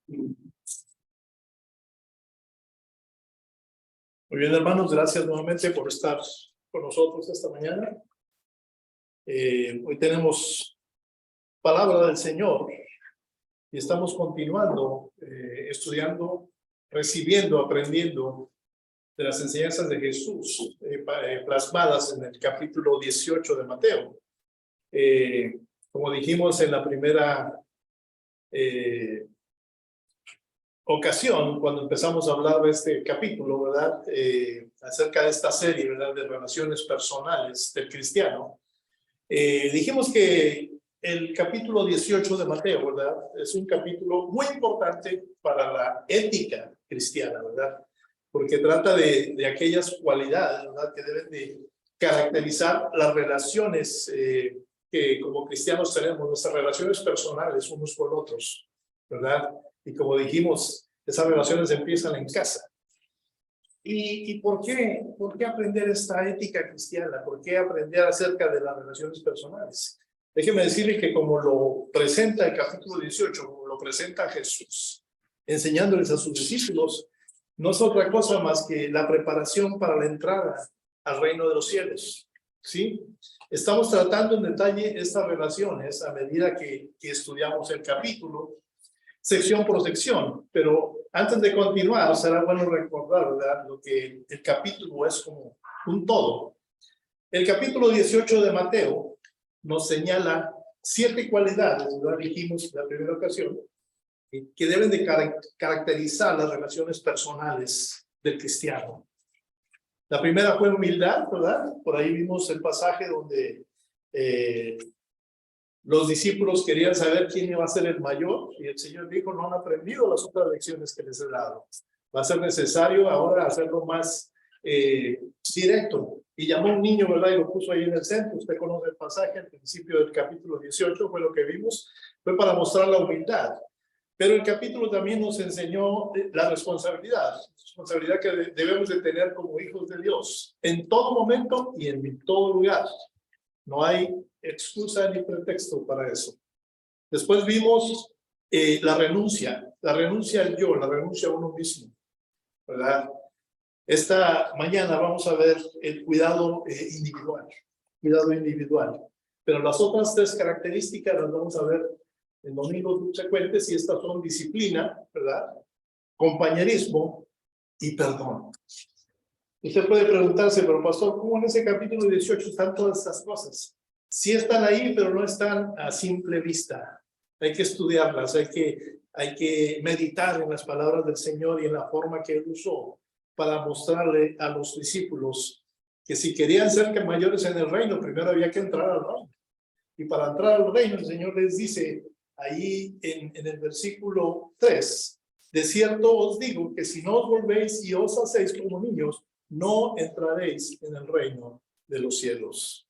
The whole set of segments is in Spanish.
Muy bien, hermanos, gracias nuevamente por estar con nosotros esta mañana. Hoy tenemos palabra del Señor y estamos continuando estudiando, recibiendo, aprendiendo de las enseñanzas de Jesús plasmadas en el capítulo 18 de Mateo. Como dijimos en la primera ocasión, cuando empezamos a hablar de este capítulo, ¿verdad? Acerca de esta serie, ¿verdad? De relaciones personales del cristiano. Dijimos que el capítulo 18 de Mateo, ¿verdad? Es un capítulo muy importante para la ética cristiana, ¿verdad? Porque trata de aquellas cualidades, ¿verdad? Que deben de caracterizar las relaciones que como cristianos tenemos, nuestras relaciones personales unos con otros, ¿verdad? Y como dijimos, esas relaciones empiezan en casa. ¿Y por qué aprender esta ética cristiana? ¿Por qué aprender acerca de las relaciones personales? Déjeme decirle que como lo presenta el capítulo 18, como lo presenta Jesús, enseñándoles a sus discípulos, no es otra cosa más que la preparación para la entrada al reino de los cielos, ¿sí? Estamos tratando en detalle estas relaciones a medida que estudiamos el capítulo, sección por sección, pero antes de continuar, será bueno recordar, ¿verdad? Lo que el capítulo es como un todo. El capítulo 18 de Mateo nos señala 7 cualidades, ¿verdad? Dijimos en la primera ocasión, que deben de caracterizar las relaciones personales del cristiano. La primera fue humildad, ¿verdad? Por ahí vimos el pasaje donde los discípulos querían saber quién iba a ser el mayor y el Señor dijo, no han aprendido las otras lecciones que les he dado. Va a ser necesario ahora hacerlo más directo. Y llamó a un niño, ¿verdad? Y lo puso ahí en el centro. Usted conoce el pasaje al principio del capítulo 18, fue lo que vimos. Fue para mostrar la humildad. Pero el capítulo también nos enseñó la responsabilidad que debemos de tener como hijos de Dios, en todo momento y en todo lugar. No hay excusa ni pretexto para eso. Después vimos la renuncia al yo, la renuncia a uno mismo, ¿verdad? Esta mañana vamos a ver el cuidado individual. Pero las otras 3 características las vamos a ver en domingos subsecuentes y estas son disciplina, ¿verdad? Compañerismo y perdón. Usted puede preguntarse, pero pastor, ¿cómo en ese capítulo 18 están todas estas cosas? Sí están ahí, pero no están a simple vista. Hay que estudiarlas, hay que meditar en las palabras del Señor y en la forma que Él usó para mostrarle a los discípulos que si querían ser mayores en el reino, primero había que entrar al reino. Y para entrar al reino, el Señor les dice ahí en el versículo 3, de cierto os digo que si no os volvéis y os hacéis como niños, no entraréis en el reino de los cielos.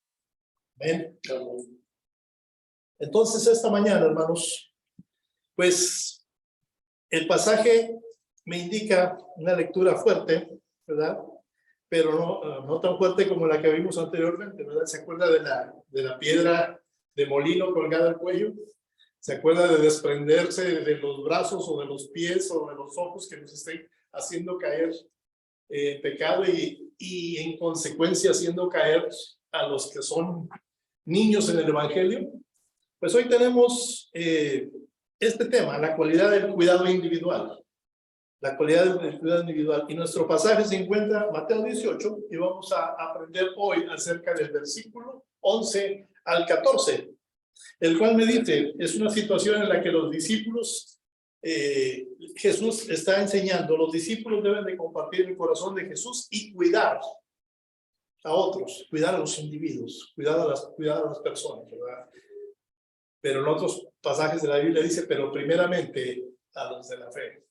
Amén. Entonces, esta mañana, hermanos, pues el pasaje me indica una lectura fuerte, ¿verdad? Pero no tan fuerte como la que vimos anteriormente, ¿verdad? ¿Se acuerda de la piedra de molino colgada al cuello? ¿Se acuerda de desprenderse de los brazos o de los pies o de los ojos que nos estén haciendo caer pecado y en consecuencia haciendo caer a los que son niños en el evangelio? Pues hoy tenemos este tema, la cualidad del cuidado individual. La cualidad del cuidado individual. Y nuestro pasaje se encuentra en Mateo 18 y vamos a aprender hoy acerca del versículo 11 al 14, el cual me dice, es una situación en la que los discípulos, Jesús está enseñando, los discípulos deben de compartir el corazón de Jesús y cuidar a otros, cuidar a los individuos, cuidar a las personas, ¿verdad? Pero en otros pasajes de la Biblia dice, pero primeramente a los de la fe,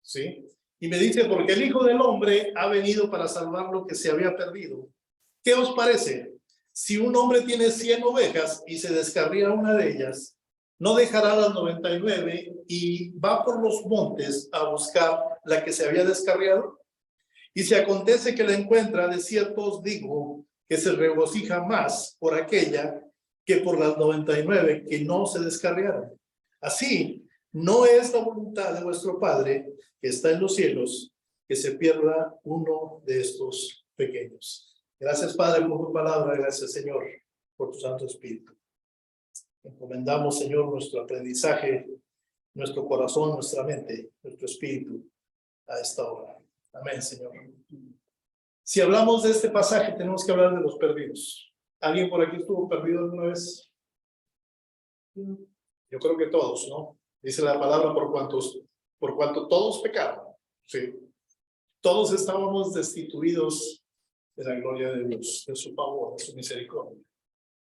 ¿sí? Y me dice, porque el Hijo del Hombre ha venido para salvar lo que se había perdido. ¿Qué os parece? Si un hombre tiene 100 ovejas y se descarría una de ellas, ¿no dejará las 99 y va por los montes a buscar la que se había descarriado? Y si acontece que la encuentra, de cierto os digo que se regocija más por aquella que por las 99 que no se descarriaron. Así, No es la voluntad de vuestro Padre que está en los cielos que se pierda uno de estos pequeños. Gracias, Padre, por tu palabra. Gracias, Señor, por tu Santo Espíritu. Encomendamos, Señor, nuestro aprendizaje, nuestro corazón, nuestra mente, nuestro espíritu a esta hora. Amén, Señor. Si hablamos de este pasaje, tenemos que hablar de los perdidos. ¿Alguien por aquí estuvo perdido alguna vez? Yo creo que todos, ¿no? Dice la palabra por cuanto todos pecaron. Sí. Todos estábamos destituidos de la gloria de Dios, de su favor, de su misericordia.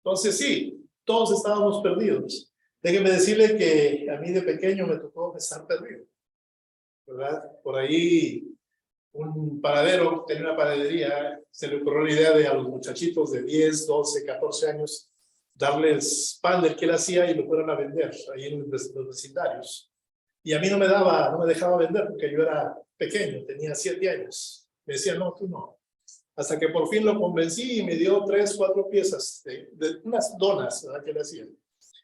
Entonces sí, todos estábamos perdidos. Déjeme decirle que a mí de pequeño me tocó estar perdido, ¿verdad? Por ahí un panadero tenía una panadería, se le ocurrió la idea de a los muchachitos de 10, 12, 14 años darles pan del que él hacía y lo fueran a vender ahí en los vecindarios. Y a mí no me dejaba vender porque yo era pequeño, tenía 7 años. Me decía, no, tú no. Hasta que por fin lo convencí y me dio 3, 4 piezas de unas donas, ¿verdad?, que le hacían.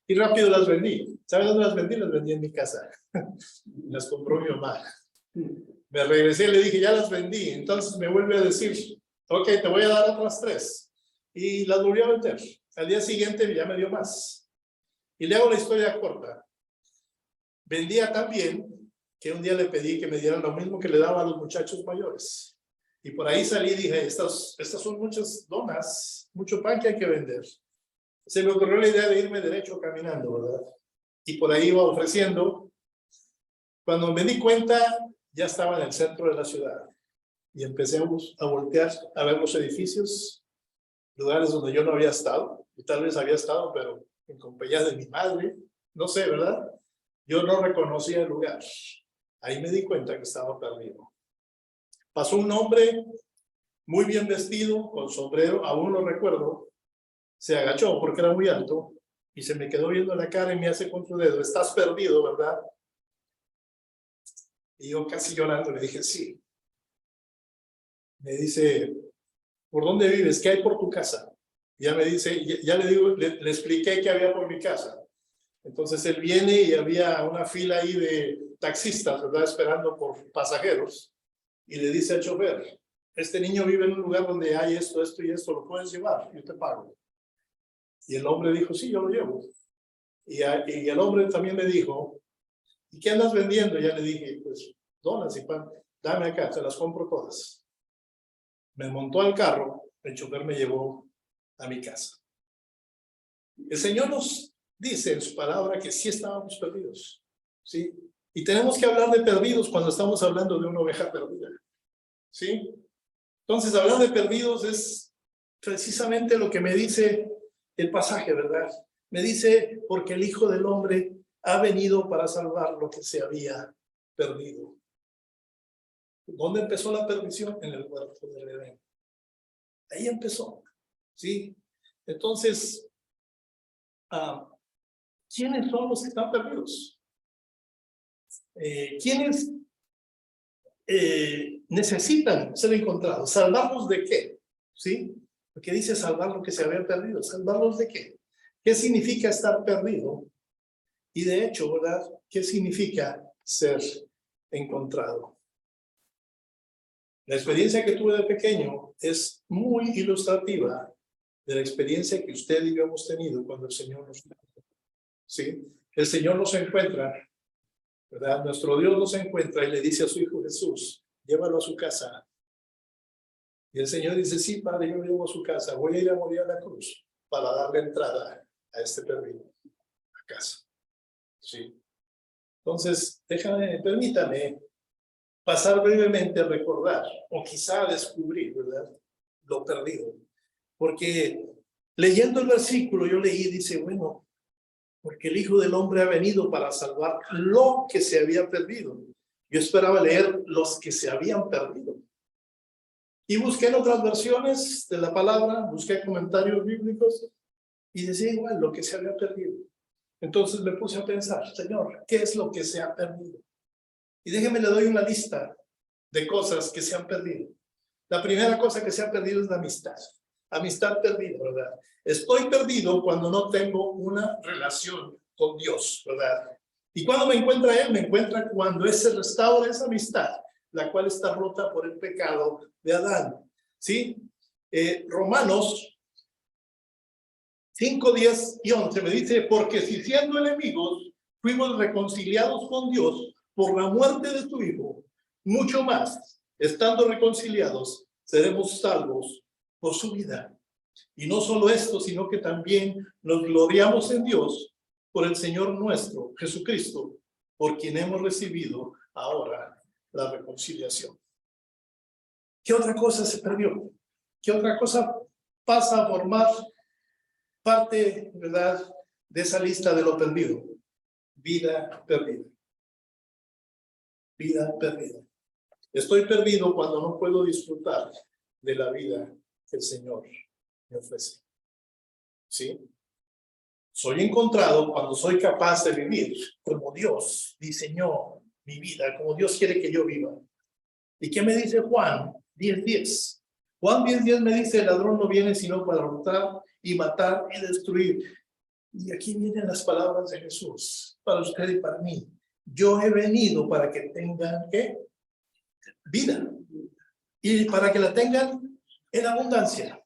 Y rápido las vendí. ¿Sabes dónde las vendí? Las vendí en mi casa. Las compró mi mamá. Me regresé y le dije, ya las vendí. Entonces me vuelve a decir, ok, te voy a dar otras 3. Y las volví a vender. Al día siguiente ya me dio más. Y le hago la historia corta. Vendía tan bien que un día le pedí que me dieran lo mismo que le daba a los muchachos mayores. Y por ahí salí y dije, estas son muchas donas, mucho pan que hay que vender. Se me ocurrió la idea de irme derecho caminando, ¿verdad? Y por ahí iba ofreciendo. Cuando me di cuenta, ya estaba en el centro de la ciudad. Y empecé a voltear a ver los edificios, lugares donde yo no había estado. Y tal vez había estado, pero en compañía de mi madre. No sé, ¿verdad? Yo no reconocía el lugar. Ahí me di cuenta que estaba perdido. Pasó un hombre muy bien vestido, con sombrero, aún lo recuerdo. Se agachó porque era muy alto y se me quedó viendo la cara y me hace con su dedo, estás perdido, ¿verdad? Y yo casi llorando le dije, sí. Me dice, ¿por dónde vives? ¿Qué hay por tu casa? Y ya me dice, ya le digo, le expliqué qué había por mi casa. Entonces él viene y había una fila ahí de taxistas, ¿verdad?, esperando por pasajeros. Y le dice al chofer, este niño vive en un lugar donde hay esto, esto y esto, ¿lo puedes llevar? Yo te pago. Y el hombre dijo, sí, yo lo llevo. Y el hombre también me dijo, ¿y qué andas vendiendo? Ya le dije, pues, donas y pan, dame acá, te las compro todas. Me montó al carro, el chofer me llevó a mi casa. El Señor nos dice en su palabra que sí estábamos perdidos, ¿sí? Y tenemos que hablar de perdidos cuando estamos hablando de una oveja perdida, ¿sí? Entonces, hablar de perdidos es precisamente lo que me dice el pasaje, ¿verdad? Me dice, porque el Hijo del Hombre ha venido para salvar lo que se había perdido. ¿Dónde empezó la perdición? En el huerto del Edén. Ahí empezó, ¿sí? Entonces, ¿quiénes son los que están perdidos? ¿Quiénes necesitan ser encontrados? ¿Salvarlos de qué? ¿Sí? Porque dice salvar lo que se había perdido. ¿Salvarlos de qué? ¿Qué significa estar perdido? Y de hecho, ¿verdad? ¿Qué significa ser encontrado? La experiencia que tuve de pequeño es muy ilustrativa de la experiencia que usted y yo hemos tenido cuando el Señor nos encuentra. ¿Sí? El Señor nos encuentra, ¿verdad? Nuestro Dios nos encuentra y le dice a su Hijo Jesús, llévalo a su casa. Y el Señor dice, sí, Padre, yo lo llevo a su casa, voy a ir a morir a la cruz para darle entrada a este perdido, a casa. ¿Sí? Entonces, permítame pasar brevemente a recordar, o quizá a descubrir, ¿verdad?, lo perdido. Porque leyendo el versículo, yo leí, dice, bueno, porque el Hijo del Hombre ha venido para salvar lo que se había perdido. Yo esperaba leer los que se habían perdido. Y busqué en otras versiones de la palabra, busqué comentarios bíblicos, y decía igual, lo que se había perdido. Entonces me puse a pensar, Señor, ¿qué es lo que se ha perdido? Y déjeme, le doy una lista de cosas que se han perdido. La primera cosa que se ha perdido es la amistad. Amistad perdida, ¿verdad? Estoy perdido cuando no tengo una relación con Dios, ¿verdad? ¿Y cuando me encuentra Él? Me encuentra cuando se restaura esa amistad, la cual está rota por el pecado de Adán. ¿Sí? Romanos 5, 10 y 11 me dice, porque si siendo enemigos fuimos reconciliados con Dios por la muerte de su Hijo, mucho más, estando reconciliados, seremos salvos por su vida. Y no solo esto, sino que también nos gloriamos en Dios por el Señor nuestro, Jesucristo, por quien hemos recibido ahora la reconciliación. ¿Qué otra cosa se perdió? ¿Qué otra cosa pasa a formar parte, ¿verdad?, de esa lista de lo perdido? Vida perdida. Vida perdida. Estoy perdido cuando no puedo disfrutar de la vida que el Señor me ofrece. ¿Sí? Soy encontrado cuando soy capaz de vivir como Dios diseñó mi vida, como Dios quiere que yo viva. ¿Y qué me dice Juan 10:10? Juan 10:10 me dice, el ladrón no viene sino para hurtar y matar y destruir. Y aquí vienen las palabras de Jesús, para usted y para mí. Yo he venido para que tengan, ¿qué? Vida. Y para que la tengan en abundancia.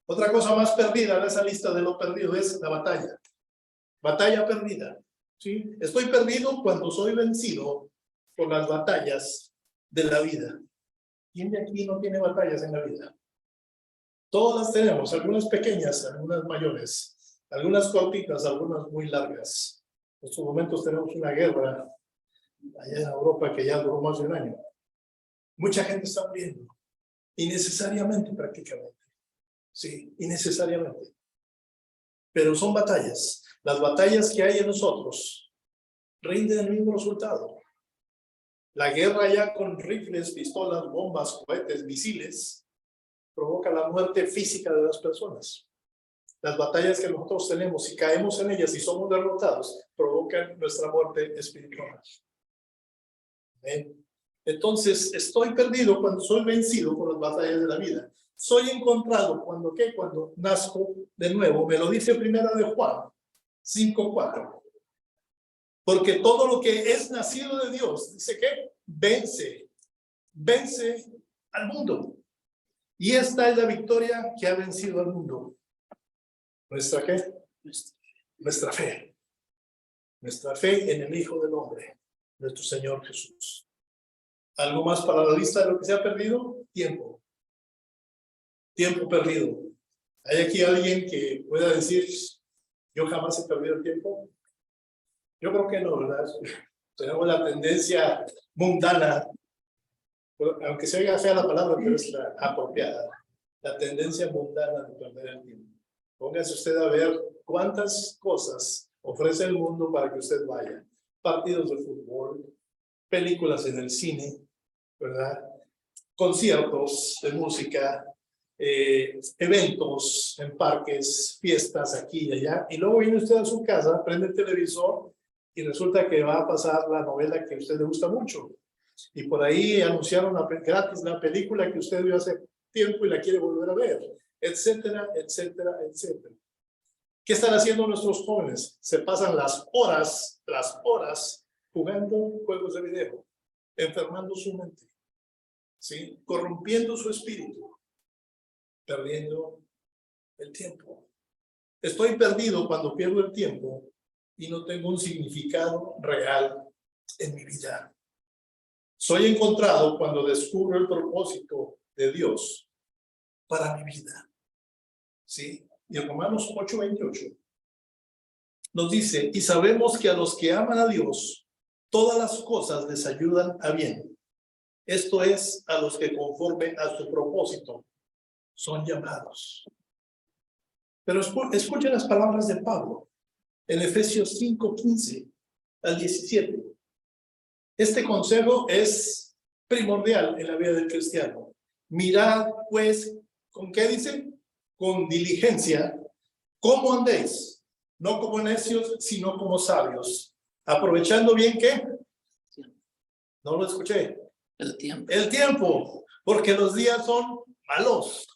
Otra cosa más perdida en esa lista de lo perdido es la batalla. Batalla perdida. ¿Sí? Estoy perdido cuando soy vencido por las batallas de la vida. ¿Quién de aquí no tiene batallas en la vida? Todas las tenemos, algunas pequeñas, algunas mayores, algunas cortitas, algunas muy largas. En estos momentos tenemos una guerra allá en Europa que ya duró más de un año. Mucha gente está muriendo, innecesariamente prácticamente. Sí, innecesariamente. Pero son batallas. Las batallas que hay en nosotros rinden el mismo resultado. La guerra ya con rifles, pistolas, bombas, cohetes, misiles, provoca la muerte física de las personas. Las batallas que nosotros tenemos, si caemos en ellas y somos derrotados, provocan nuestra muerte espiritual. ¿Ven? Entonces, estoy perdido cuando soy vencido por las batallas de la vida. Soy encontrado cuando, ¿qué? Cuando nazco de nuevo. Me lo dice primera de Juan 5:4. Porque todo lo que es nacido de Dios, dice que vence al mundo. Y esta es la victoria que ha vencido al mundo. ¿Nuestra qué? Nuestra fe. Nuestra fe en el Hijo del Hombre, nuestro Señor Jesús. ¿Algo más para la lista de lo que se ha perdido? Tiempo. Tiempo perdido. ¿Hay aquí alguien que pueda decir, yo jamás he perdido el tiempo? Yo creo que no, ¿verdad? Tenemos la tendencia mundana, aunque se oiga fea la palabra, pero es la apropiada. La tendencia mundana de perder el tiempo. Póngase usted a ver cuántas cosas ofrece el mundo para que usted vaya. Partidos de fútbol, películas en el cine, ¿verdad? Conciertos de música, eventos en parques, fiestas aquí y allá. Y luego viene usted a su casa, prende el televisor y resulta que va a pasar la novela que a usted le gusta mucho. Y por ahí anunciaron gratis la película que usted vio hace tiempo y la quiere volver a ver, etcétera, etcétera, etcétera. ¿Qué están haciendo nuestros jóvenes? Se pasan las horas jugando juegos de video, enfermando su mente, ¿sí? Corrompiendo su espíritu, perdiendo el tiempo. Estoy perdido cuando pierdo el tiempo y no tengo un significado real en mi vida. Soy encontrado cuando descubro el propósito de Dios para mi vida. ¿Sí? Y en Romanos 8:28 nos dice, y sabemos que a los que aman a Dios, todas las cosas les ayudan a bien. Esto es, a los que conforme a su propósito son llamados. Pero escuchen las palabras de Pablo en Efesios 5:15 al 17. Este consejo es primordial en la vida del cristiano. Mirad, pues, ¿con qué dice? Con diligencia, cómo andéis, no como necios, sino como sabios, aprovechando bien, ¿qué? No lo escuché. El tiempo. El tiempo, porque los días son malos.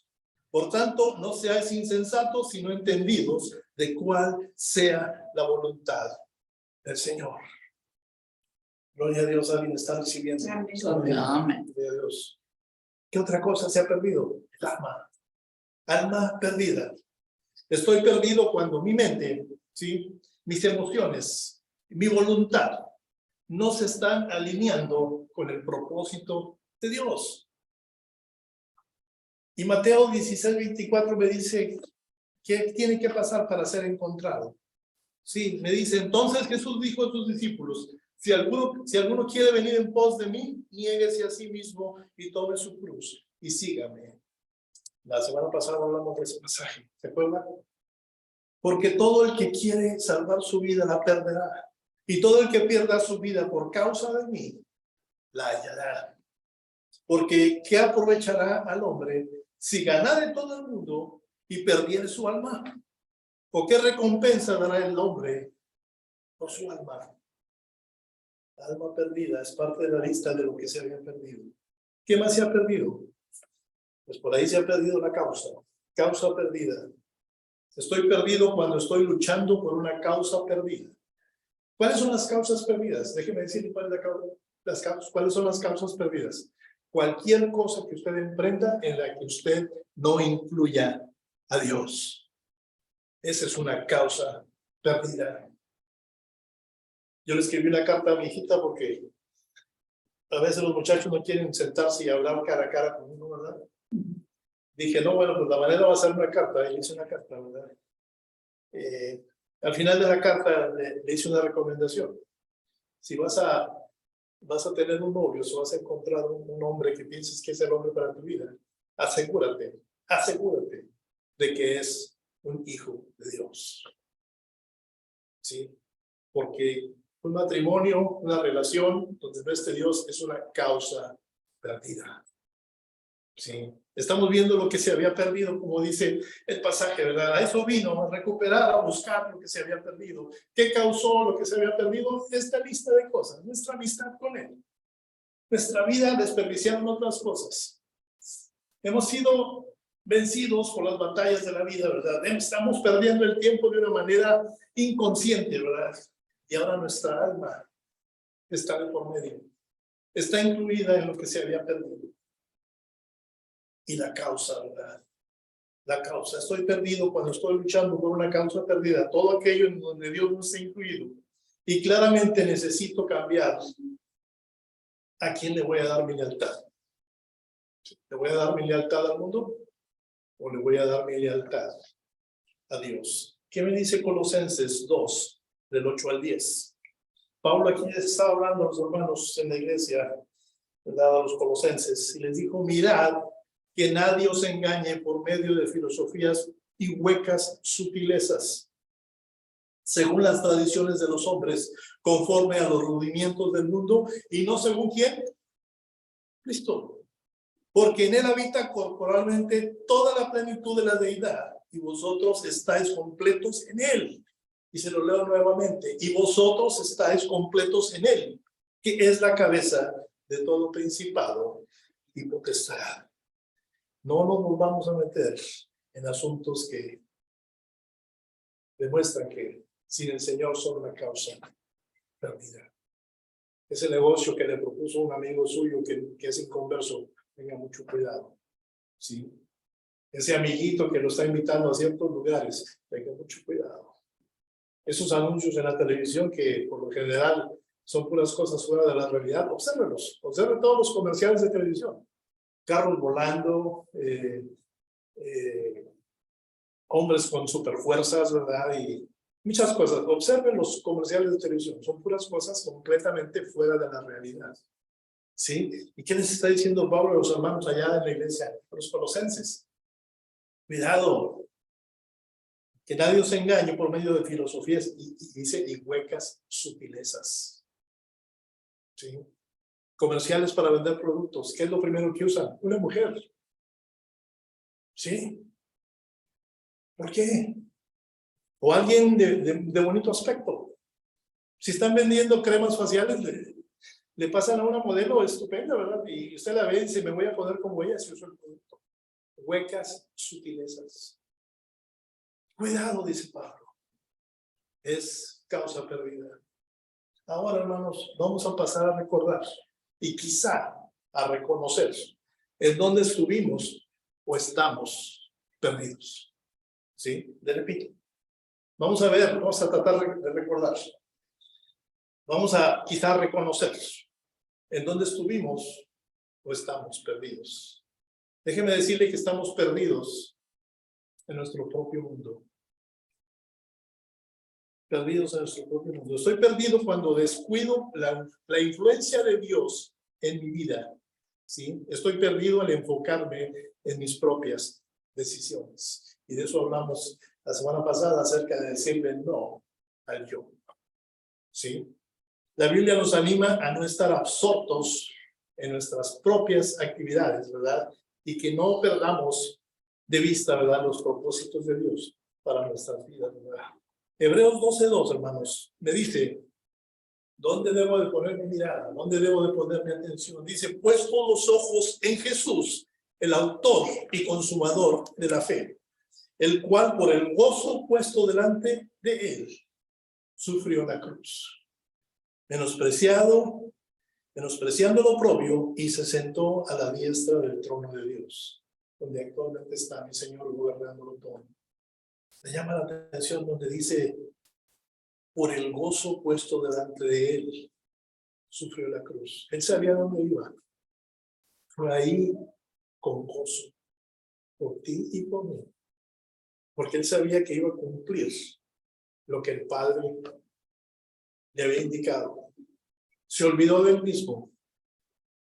Por tanto, no seáis insensatos, sino entendidos de cuál sea la voluntad del Señor. Gloria a Dios, alguien está recibiendo. Amén. Amén. Gloria a Dios. ¿Qué otra cosa se ha perdido? El alma. Alma perdida. Estoy perdido cuando mi mente, ¿sí?, mis emociones, mi voluntad no se están alineando con el propósito de Dios. Y Mateo 16:24 me dice que tiene que pasar para ser encontrado. Sí, me dice, entonces Jesús dijo a sus discípulos, si alguno quiere venir en pos de mí, niéguese a sí mismo y tome su cruz y sígame. La semana pasada hablamos de ese pasaje, ¿se acuerdan? Porque todo el que quiere salvar su vida la perderá. Y todo el que pierda su vida por causa de mí, la hallará. Porque ¿qué aprovechará al hombre si ganare todo el mundo y perdiere su alma? ¿O qué recompensa dará el hombre por su alma? La alma perdida es parte de la lista de lo que se había perdido. ¿Qué más se ha perdido? Pues por ahí se ha perdido la causa. Causa perdida. Estoy perdido cuando estoy luchando por una causa perdida. ¿Cuáles son las causas perdidas? Déjeme decir cuáles son las causas perdidas. Cualquier cosa que usted emprenda en la que usted no incluya a Dios. Esa es una causa perdida. Yo le escribí una carta a mi hijita porque a veces los muchachos no quieren sentarse y hablar cara a cara conmigo, ¿verdad? Dije, no, bueno, pues la manera va a ser una carta. Y le hice una carta, ¿verdad? Al final de la carta le hice una recomendación. Si vas a tener un novio, o vas a encontrar un hombre que pienses que es el hombre para tu vida, asegúrate de que es un hijo de Dios. ¿Sí? Porque un matrimonio, una relación donde no esté Dios es una causa perdida. ¿Sí? Estamos viendo lo que se había perdido, como dice el pasaje, ¿verdad? A eso vino, a recuperar, a buscar lo que se había perdido. ¿Qué causó lo que se había perdido? Esta lista de cosas, nuestra amistad con Él. Nuestra vida desperdiciando otras cosas. Hemos sido vencidos por las batallas de la vida, ¿verdad? Estamos perdiendo el tiempo de una manera inconsciente, ¿verdad? Y ahora nuestra alma está de por medio. Está incluida en lo que se había perdido. Y la causa, ¿verdad? La causa. Estoy perdido cuando estoy luchando por una causa perdida. Todo aquello en donde Dios no está incluido. Y claramente necesito cambiar. ¿A quién le voy a dar mi lealtad? ¿Le voy a dar mi lealtad al mundo? ¿O le voy a dar mi lealtad a Dios? ¿Qué me dice Colosenses 2, del 8 al 10? Pablo aquí les estaba hablando a los hermanos en la iglesia, ¿verdad? A los colosenses, y les dijo, mirad que nadie os engañe por medio de filosofías y huecas sutilezas, según las tradiciones de los hombres, conforme a los rudimientos del mundo, y no según quién, Cristo. Porque en él habita corporalmente toda la plenitud de la deidad, y vosotros estáis completos en él. Y se lo leo nuevamente, y vosotros estáis completos en él, que es la cabeza de todo principado y potestad. No nos vamos a meter en asuntos que demuestran que sin el Señor son una causa perdida. Ese negocio que le propuso un amigo suyo que es inconverso, tenga mucho cuidado. ¿Sí? Ese amiguito que lo está invitando a ciertos lugares, tenga mucho cuidado. Esos anuncios en la televisión que por lo general son puras cosas fuera de la realidad, obsérvenlos. Observen todos los comerciales de televisión. Carros volando, hombres con superfuerzas, ¿verdad? Y muchas cosas. Observen los comerciales de televisión. Son puras cosas completamente fuera de la realidad. ¿Sí? ¿Y qué les está diciendo Pablo a los hermanos allá en la iglesia? A los colosenses. Cuidado. Que nadie os engañe por medio de filosofías y dice, y huecas sutilezas. ¿Sí? Comerciales para vender productos. ¿Qué es lo primero que usan? Una mujer. ¿Sí? ¿Por qué? O alguien de bonito aspecto. Si están vendiendo cremas faciales, le pasan a una modelo estupenda, ¿verdad? Y usted la ve y dice, me voy a poner como ella si uso el producto. Huecas sutilezas. Cuidado, dice Pablo. Es causa perdida. Ahora, hermanos, vamos a pasar a recordar y quizá a reconocer en dónde estuvimos o estamos perdidos. ¿Sí? Le repito. Vamos a ver, vamos a tratar de recordar. Vamos a quizá reconocer en dónde estuvimos o estamos perdidos. Déjeme decirle que estamos perdidos en nuestro propio mundo. Perdidos en nuestro propio mundo. Estoy perdido cuando descuido la influencia de Dios en mi vida. ¿Sí? Estoy perdido al enfocarme en mis propias decisiones. Y de eso hablamos la semana pasada acerca de decirle no al yo. ¿Sí? La Biblia nos anima a no estar absortos en nuestras propias actividades, ¿verdad? Y que no perdamos de vista, ¿verdad?, los propósitos de Dios para nuestras vidas, ¿verdad? Hebreos 12:2, hermanos, me dice, ¿dónde debo de poner mi mirada? ¿Dónde debo de poner mi atención? Dice, puesto los ojos en Jesús, el autor y consumador de la fe, el cual por el gozo puesto delante de él, sufrió la cruz. Menospreciando lo propio, y se sentó a la diestra del trono de Dios, donde actualmente está mi Señor gobernándolo todo. Me llama la atención donde dice, por el gozo puesto delante de él, sufrió la cruz. Él sabía dónde iba. Fue ahí con gozo, por ti y por mí. Porque él sabía que iba a cumplir lo que el Padre le había indicado. Se olvidó de él mismo.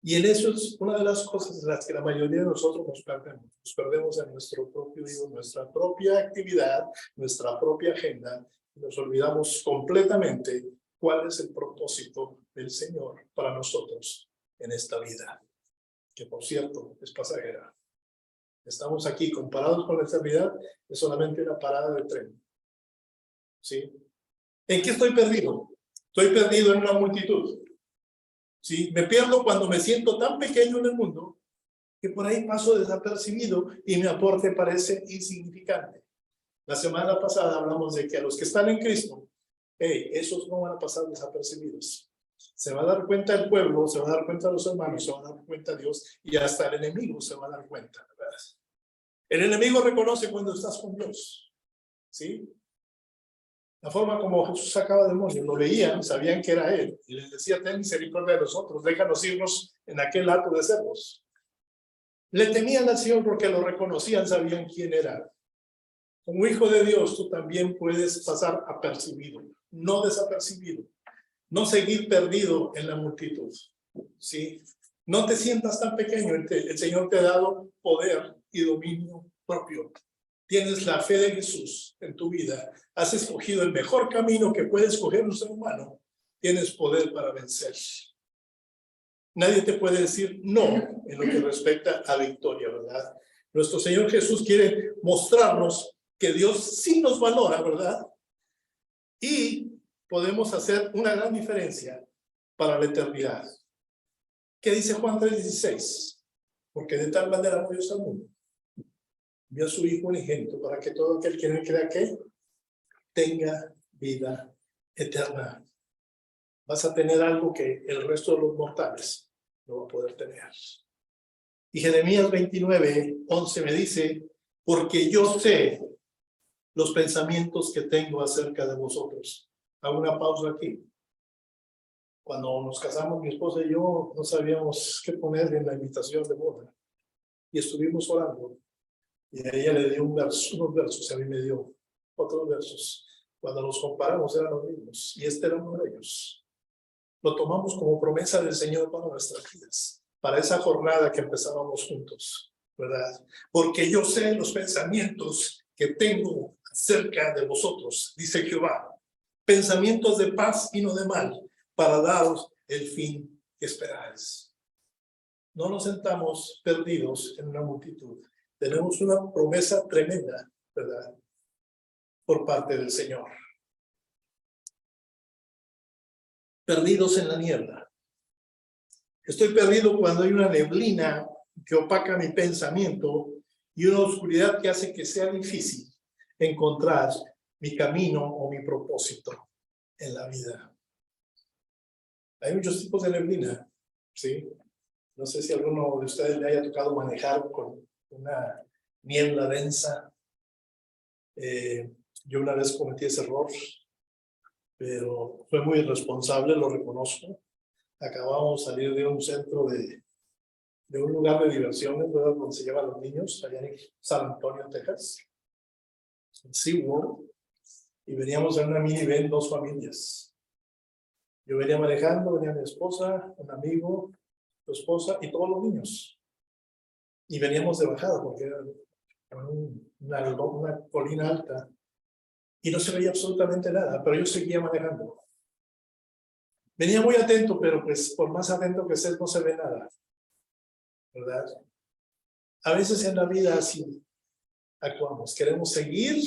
Y en eso es una de las cosas en las que la mayoría de nosotros nos perdemos. Nos perdemos en nuestro propio vivo, nuestra propia actividad, nuestra propia agenda. Nos olvidamos completamente cuál es el propósito del Señor para nosotros en esta vida, que por cierto es pasajera. Estamos aquí comparados con la eternidad, es solamente una parada de tren. ¿Sí? ¿En qué estoy perdido? Estoy perdido en una multitud. ¿Sí? Me pierdo cuando me siento tan pequeño en el mundo que por ahí paso desapercibido y mi aporte parece insignificante. La semana pasada hablamos de que a los que están en Cristo, esos no van a pasar desapercibidos. Se va a dar cuenta el pueblo, se va a dar cuenta los hermanos, se va a dar cuenta Dios y hasta el enemigo se va a dar cuenta, ¿verdad? El enemigo reconoce cuando estás con Dios. ¿Sí? La forma como Jesús sacaba demonios, lo veían, sabían que era él, y les decía, ten misericordia de nosotros, déjanos irnos en aquel hato de cerdos. Le temían al Señor porque lo reconocían, sabían quién era. Como hijo de Dios, tú también puedes pasar apercibido, no desapercibido, no seguir perdido en la multitud. ¿Sí? No te sientas tan pequeño, el Señor te ha dado poder y dominio propio. Tienes la fe de Jesús en tu vida, has escogido el mejor camino que puede escoger un ser humano, tienes poder para vencer. Nadie te puede decir no en lo que respecta a victoria, ¿verdad? Nuestro Señor Jesús quiere mostrarnos que Dios sí nos valora, ¿verdad? Y podemos hacer una gran diferencia para la eternidad. ¿Qué dice Juan 3:16? Porque de tal manera amó Dios al mundo, envió a su Hijo unigénito para que todo aquel que en él crea que tenga vida eterna. Vas a tener algo que el resto de los mortales no va a poder tener. Y Jeremías 29:11 me dice, porque yo sé los pensamientos que tengo acerca de vosotros. Hago una pausa aquí. Cuando nos casamos, mi esposa y yo no sabíamos qué poner en la invitación de boda. Y estuvimos orando. Y a ella le dio unos versos, a mí me dio otros versos. Cuando los comparamos eran los mismos. Y este era uno de ellos. Lo tomamos como promesa del Señor para nuestras vidas. Para esa jornada que empezábamos juntos, ¿verdad? Porque yo sé los pensamientos que tengo acerca de vosotros, dice Jehová. Pensamientos de paz y no de mal, para daros el fin que esperáis. No nos sentamos perdidos en una multitud. Tenemos una promesa tremenda, ¿verdad? Por parte del Señor. Perdidos en la niebla. Estoy perdido cuando hay una neblina que opaca mi pensamiento y una oscuridad que hace que sea difícil encontrar mi camino o mi propósito en la vida. Hay muchos tipos de neblina, ¿sí? No sé si a alguno de ustedes le haya tocado manejar con una niebla densa. Yo una vez cometí ese error, pero fue muy irresponsable, lo reconozco. Acabamos de salir de un centro de un lugar de diversiones, ¿verdad? Donde se llevan los niños, allá en San Antonio, Texas, en SeaWorld, y veníamos en una minivan, 2 familias. Yo venía manejando, venía mi esposa, un amigo, su esposa y todos los niños. Y veníamos de bajada porque era una colina alta y no se veía absolutamente nada, pero yo seguía manejando. Venía muy atento, pero pues por más atento que estés no se ve nada, ¿verdad? A veces en la vida así actuamos, queremos seguir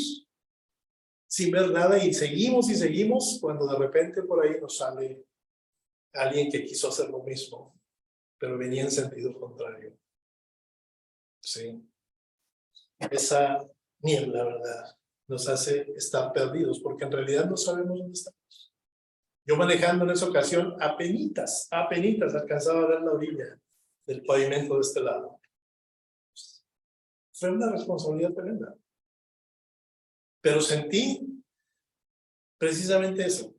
sin ver nada y seguimos cuando de repente por ahí nos sale alguien que quiso hacer lo mismo, pero venía en sentido contrario. Sí. Esa niebla, ¿verdad?, nos hace estar perdidos, porque en realidad no sabemos dónde estamos. Yo manejando en esa ocasión, apenitas alcanzaba a ver la orilla del pavimento de este lado. Fue una responsabilidad tremenda. Pero sentí precisamente eso.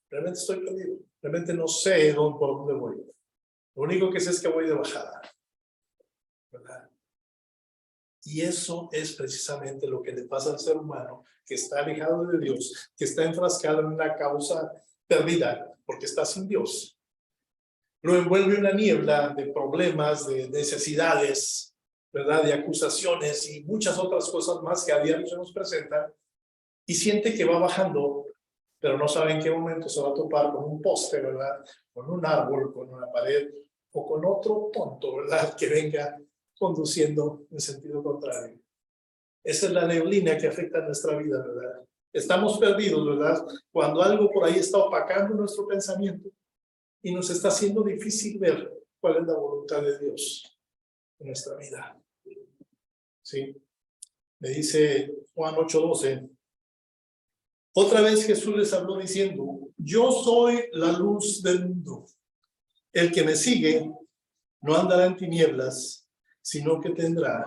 Realmente estoy perdido. Realmente no sé por dónde voy. Lo único que sé es que voy de bajada, ¿verdad? Y eso es precisamente lo que le pasa al ser humano que está alejado de Dios, que está enfrascado en una causa perdida, porque está sin Dios. Lo envuelve una niebla de problemas, de necesidades, ¿verdad?, de acusaciones y muchas otras cosas más que a diario se nos presentan, y siente que va bajando, pero no sabe en qué momento se va a topar con un poste, ¿verdad?, con un árbol, con una pared o con otro tonto, ¿verdad?, que venga conduciendo en sentido contrario. Esa es la neblina que afecta a nuestra vida, ¿verdad? Estamos perdidos, ¿verdad?, cuando algo por ahí está opacando nuestro pensamiento y nos está haciendo difícil ver cuál es la voluntad de Dios en nuestra vida. ¿Sí? Me dice Juan 8:12. Otra vez Jesús les habló diciendo: yo soy la luz del mundo. El que me sigue no andará en tinieblas, sino que tendrá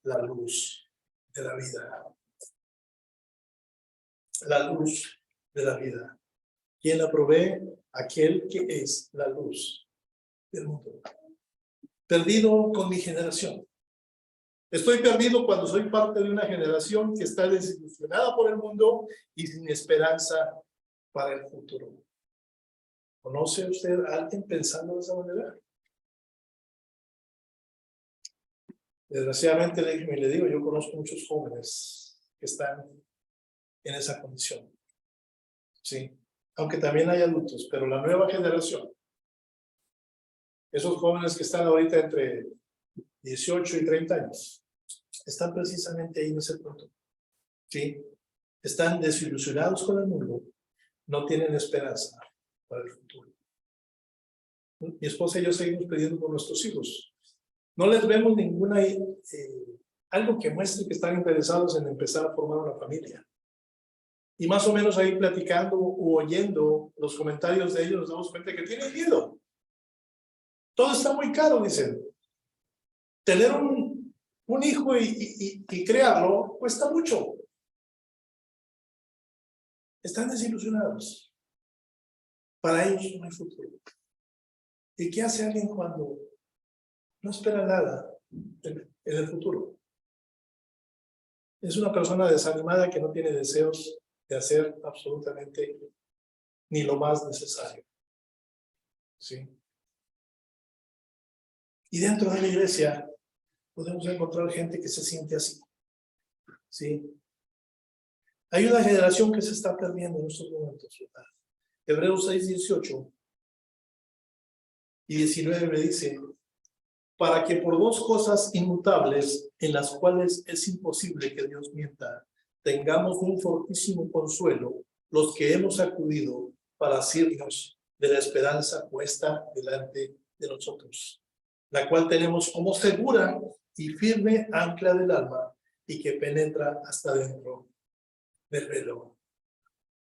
la luz de la vida. La luz de la vida. ¿Quién la provee? Aquel que es la luz del mundo. Perdido con mi generación. Estoy perdido cuando soy parte de una generación que está desilusionada por el mundo y sin esperanza para el futuro. ¿Conoce usted a alguien pensando de esa manera? Desgraciadamente, le digo, yo conozco muchos jóvenes que están en esa condición. Sí, aunque también hay adultos, pero la nueva generación, esos jóvenes que están ahorita entre 18 y 30 años, están precisamente ahí en ese punto. Sí, están desilusionados con el mundo, no tienen esperanza para el futuro. Mi esposa y yo seguimos pidiendo por nuestros hijos. No les vemos ninguna algo que muestre que están interesados en empezar a formar una familia. Y más o menos ahí platicando o oyendo los comentarios de ellos nos damos cuenta que tienen miedo. Todo está muy caro, dicen. Tener un hijo y crearlo cuesta mucho. Están desilusionados. Para ellos no hay futuro. ¿Y qué hace alguien cuando no espera nada en el futuro? Es una persona desanimada que no tiene deseos de hacer absolutamente ni lo más necesario. ¿Sí? Y dentro de la iglesia podemos encontrar gente que se siente así. ¿Sí? Hay una generación que se está perdiendo en estos momentos, ¿verdad? Hebreos 6:18 y 19 me dice: para que por 2 cosas inmutables, en las cuales es imposible que Dios mienta, tengamos un fortísimo consuelo, los que hemos acudido para asirnos de la esperanza puesta delante de nosotros, la cual tenemos como segura y firme ancla del alma y que penetra hasta dentro del velo.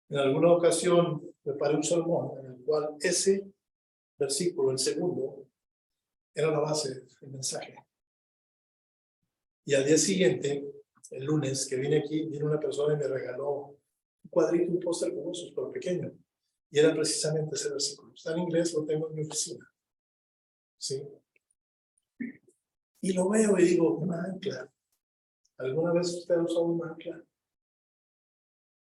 En alguna ocasión preparé un sermón en el cual ese versículo, el segundo, era la base del mensaje. Y al día siguiente, el lunes que vine aquí, vino una persona y me regaló un cuadrito, un póster como esos, pero pequeño. Y era precisamente ese versículo. Está en inglés, lo tengo en mi oficina. ¿Sí? Y lo veo y digo, una ancla. ¿Alguna vez usted ha usado una ancla?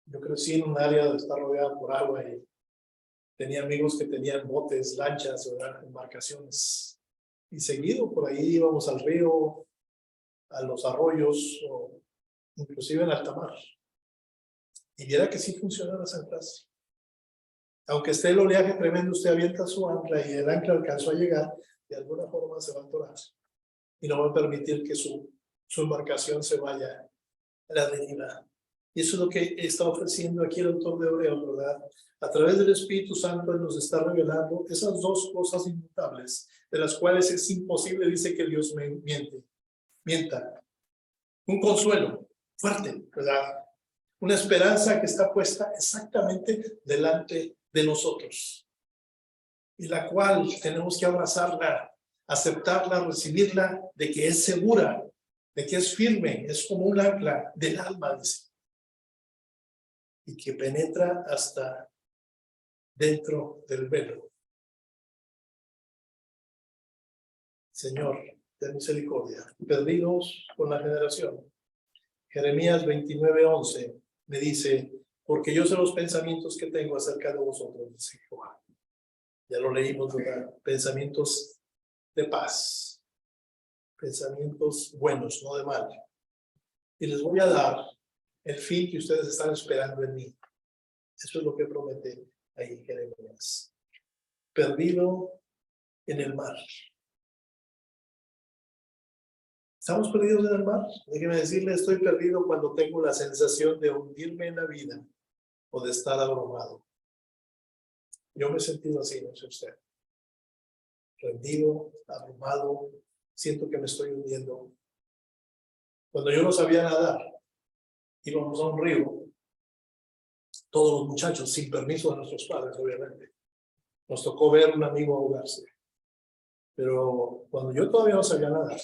Yo crecí en un área donde está rodeada por agua y tenía amigos que tenían botes, lanchas, ¿verdad? Embarcaciones. Y seguido por ahí íbamos al río, a los arroyos o inclusive en alta mar. Y viera que sí funcionan las anclas. Aunque esté el oleaje tremendo, usted avienta su ancla y el ancla alcanzó a llegar, de alguna forma se va a atorar. Y no va a permitir que su embarcación se vaya a la deriva. Y eso es lo que está ofreciendo aquí el autor de Hebreos, ¿verdad? A través del Espíritu Santo Él nos está revelando esas dos cosas inmutables, de las cuales es imposible, dice, que Dios mienta. Un consuelo fuerte, ¿verdad? Una esperanza que está puesta exactamente delante de nosotros, y la cual tenemos que abrazarla, aceptarla, recibirla, de que es segura, de que es firme, es como un ancla del alma, dice, y que penetra hasta dentro del velo. Señor, de misericordia, perdidos con la generación. Jeremías 29:11 me dice, porque yo sé los pensamientos que tengo acerca de vosotros, dice Jehová. Ya lo leímos, ¿verdad? Pensamientos de paz, pensamientos buenos, no de mal. Y les voy a dar el fin que ustedes están esperando en mí. Eso es lo que promete ahí Jeremías. Perdido en el mar. ¿Estamos perdidos en el mar? Déjeme decirle, estoy perdido cuando tengo la sensación de hundirme en la vida o de estar abrumado. Yo me he sentido así, no sé usted. Rendido, abrumado, siento que me estoy hundiendo. Cuando yo no sabía nadar, íbamos a un río, todos los muchachos, sin permiso de nuestros padres, obviamente. Nos tocó ver a un amigo ahogarse. Pero cuando yo todavía no sabía nadar,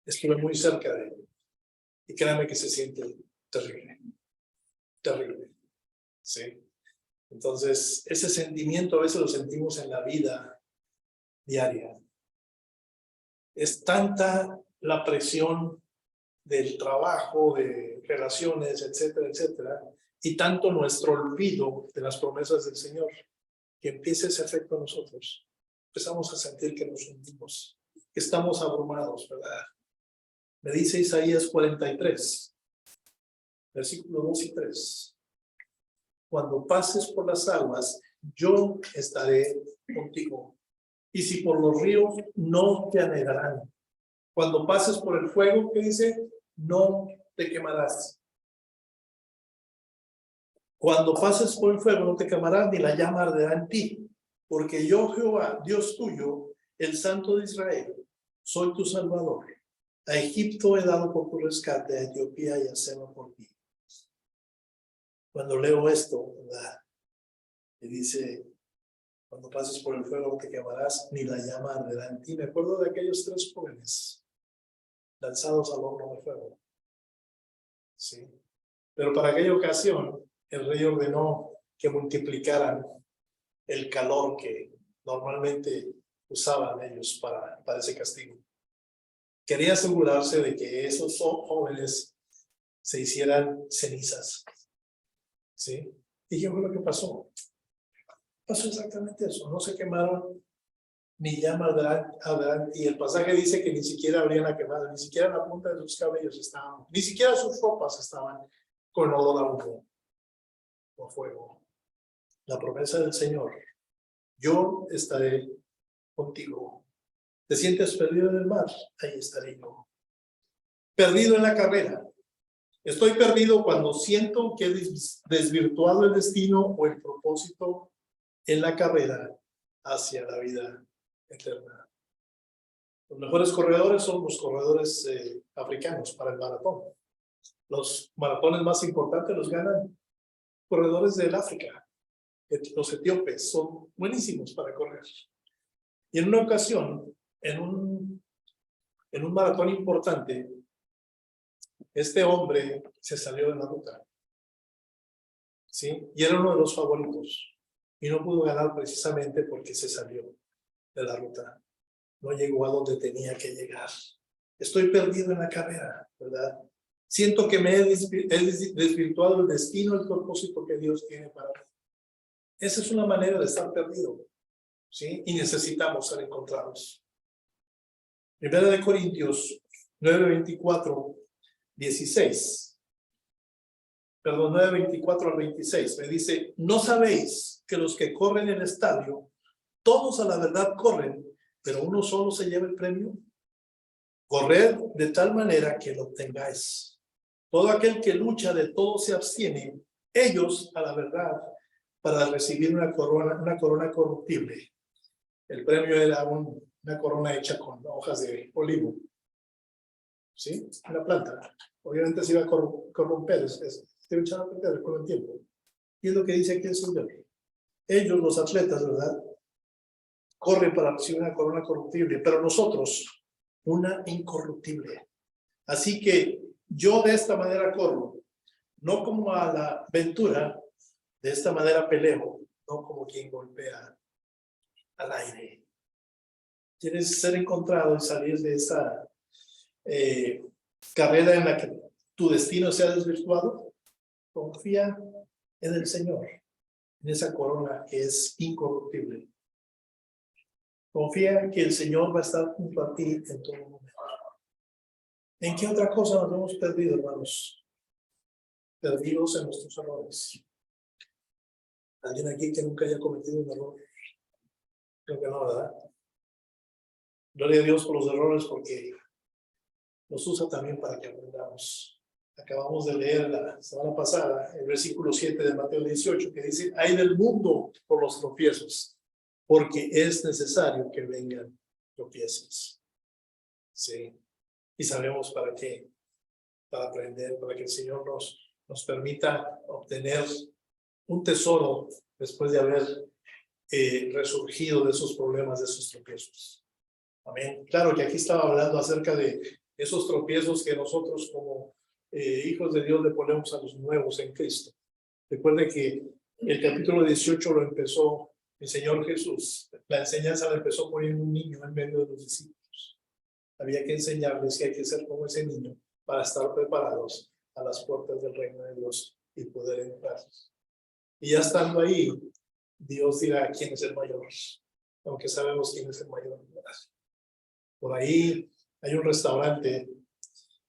estuve muy cerca de él. Y créame que se siente terrible. Terrible. ¿Sí? Entonces, ese sentimiento a veces lo sentimos en la vida diaria. Es tanta la presión del trabajo, de relaciones, etcétera, etcétera, y tanto nuestro olvido de las promesas del Señor, que empieza ese efecto a nosotros. Empezamos a sentir que nos hundimos, que estamos abrumados, ¿verdad? Me dice Isaías 43, versículos 2 y 3. Cuando pases por las aguas, yo estaré contigo. Y si por los ríos, no te anegarán. Cuando pases por el fuego, ¿qué dice? No te quemarás. Cuando pases por el fuego, no te quemarás, ni la llama arderá en ti. Porque yo, Jehová, Dios tuyo, el Santo de Israel, soy tu Salvador. A Egipto he dado por tu rescate, a Etiopía y a Seba por ti. Cuando leo esto, ¿verdad? Y dice, cuando pases por el fuego no te quemarás, ni la llama arderá en ti. Me acuerdo de aquellos 3 jóvenes lanzados al horno de fuego. Sí. Pero para aquella ocasión, el rey ordenó que multiplicaran el calor que normalmente usaban ellos para ese castigo. Quería asegurarse de que esos jóvenes se hicieran cenizas. ¿Sí? ¿Y qué fue lo que pasó? Pasó exactamente eso. No se quemaron ni llama arderán. Y el pasaje dice que ni siquiera habrían la quemada, ni siquiera la punta de sus cabellos estaban, ni siquiera sus ropas estaban con olor a humo o fuego. La promesa del Señor: yo estaré contigo. ¿Te sientes perdido en el mar? Ahí estaré yo. Perdido en la carrera. Estoy perdido cuando siento que he desvirtuado el destino o el propósito en la carrera hacia la vida eterna. Los mejores corredores son los corredores africanos para el maratón. Los maratones más importantes los ganan corredores del África. Los etíopes son buenísimos para correr. Y en una ocasión, en un maratón importante, este hombre se salió de la ruta, ¿sí? Y era uno de los favoritos. Y no pudo ganar precisamente porque se salió de la ruta. No llegó a donde tenía que llegar. Estoy perdido en la carrera, ¿verdad? Siento que me he desvirtuado el destino, el propósito que Dios tiene para mí. Esa es una manera de estar perdido, ¿sí? Y necesitamos ser encontrados. Primera de Corintios 9:24, 16. Perdón, 9:24 al 26. Me dice, ¿no sabéis que los que corren en el estadio, todos a la verdad corren, pero uno solo se lleva el premio? Corred de tal manera que lo obtengáis. Todo aquel que lucha de todo se abstiene, ellos a la verdad, para recibir una corona corruptible. El premio era una corona hecha con hojas de olivo, ¿sí? Una planta. Obviamente se iba a corromper, se iba a echar a perder con el tiempo. Y es lo que dice aquí el Señor. Ellos, los atletas, ¿verdad?, corren para recibir una corona corruptible, pero nosotros, una incorruptible. Así que yo de esta manera corro, no como a la aventura, de esta manera peleo, no como quien golpea al aire. ¿Quieres ser encontrado y salir de esa carrera en la que tu destino sea desvirtuado? Confía en el Señor, en esa corona que es incorruptible. Confía que el Señor va a estar junto a ti en todo momento. ¿En qué otra cosa nos hemos perdido, hermanos? Perdidos en nuestros errores. ¿Alguien aquí que nunca haya cometido un error? Creo que no, ¿verdad? Gloria a Dios por los errores, porque los usa también para que aprendamos. Acabamos de leer la semana pasada el versículo 7 de Mateo 18, que dice, hay del mundo por los tropiezos, porque es necesario que vengan tropiezos. Sí. Y sabemos para qué, para aprender, para que el Señor nos permita obtener un tesoro después de haber resurgido de esos problemas, de esos tropiezos. Amén. Claro que aquí estaba hablando acerca de esos tropiezos que nosotros como hijos de Dios le ponemos a los nuevos en Cristo. Recuerde que el capítulo 18 lo empezó el Señor Jesús. La enseñanza la empezó poniendo un niño en medio de los discípulos. Había que enseñarles que hay que ser como ese niño para estar preparados a las puertas del reino de Dios y poder entrar. Y ya estando ahí, Dios dirá quién es el mayor, aunque sabemos quién es el mayor. Por ahí hay un restaurante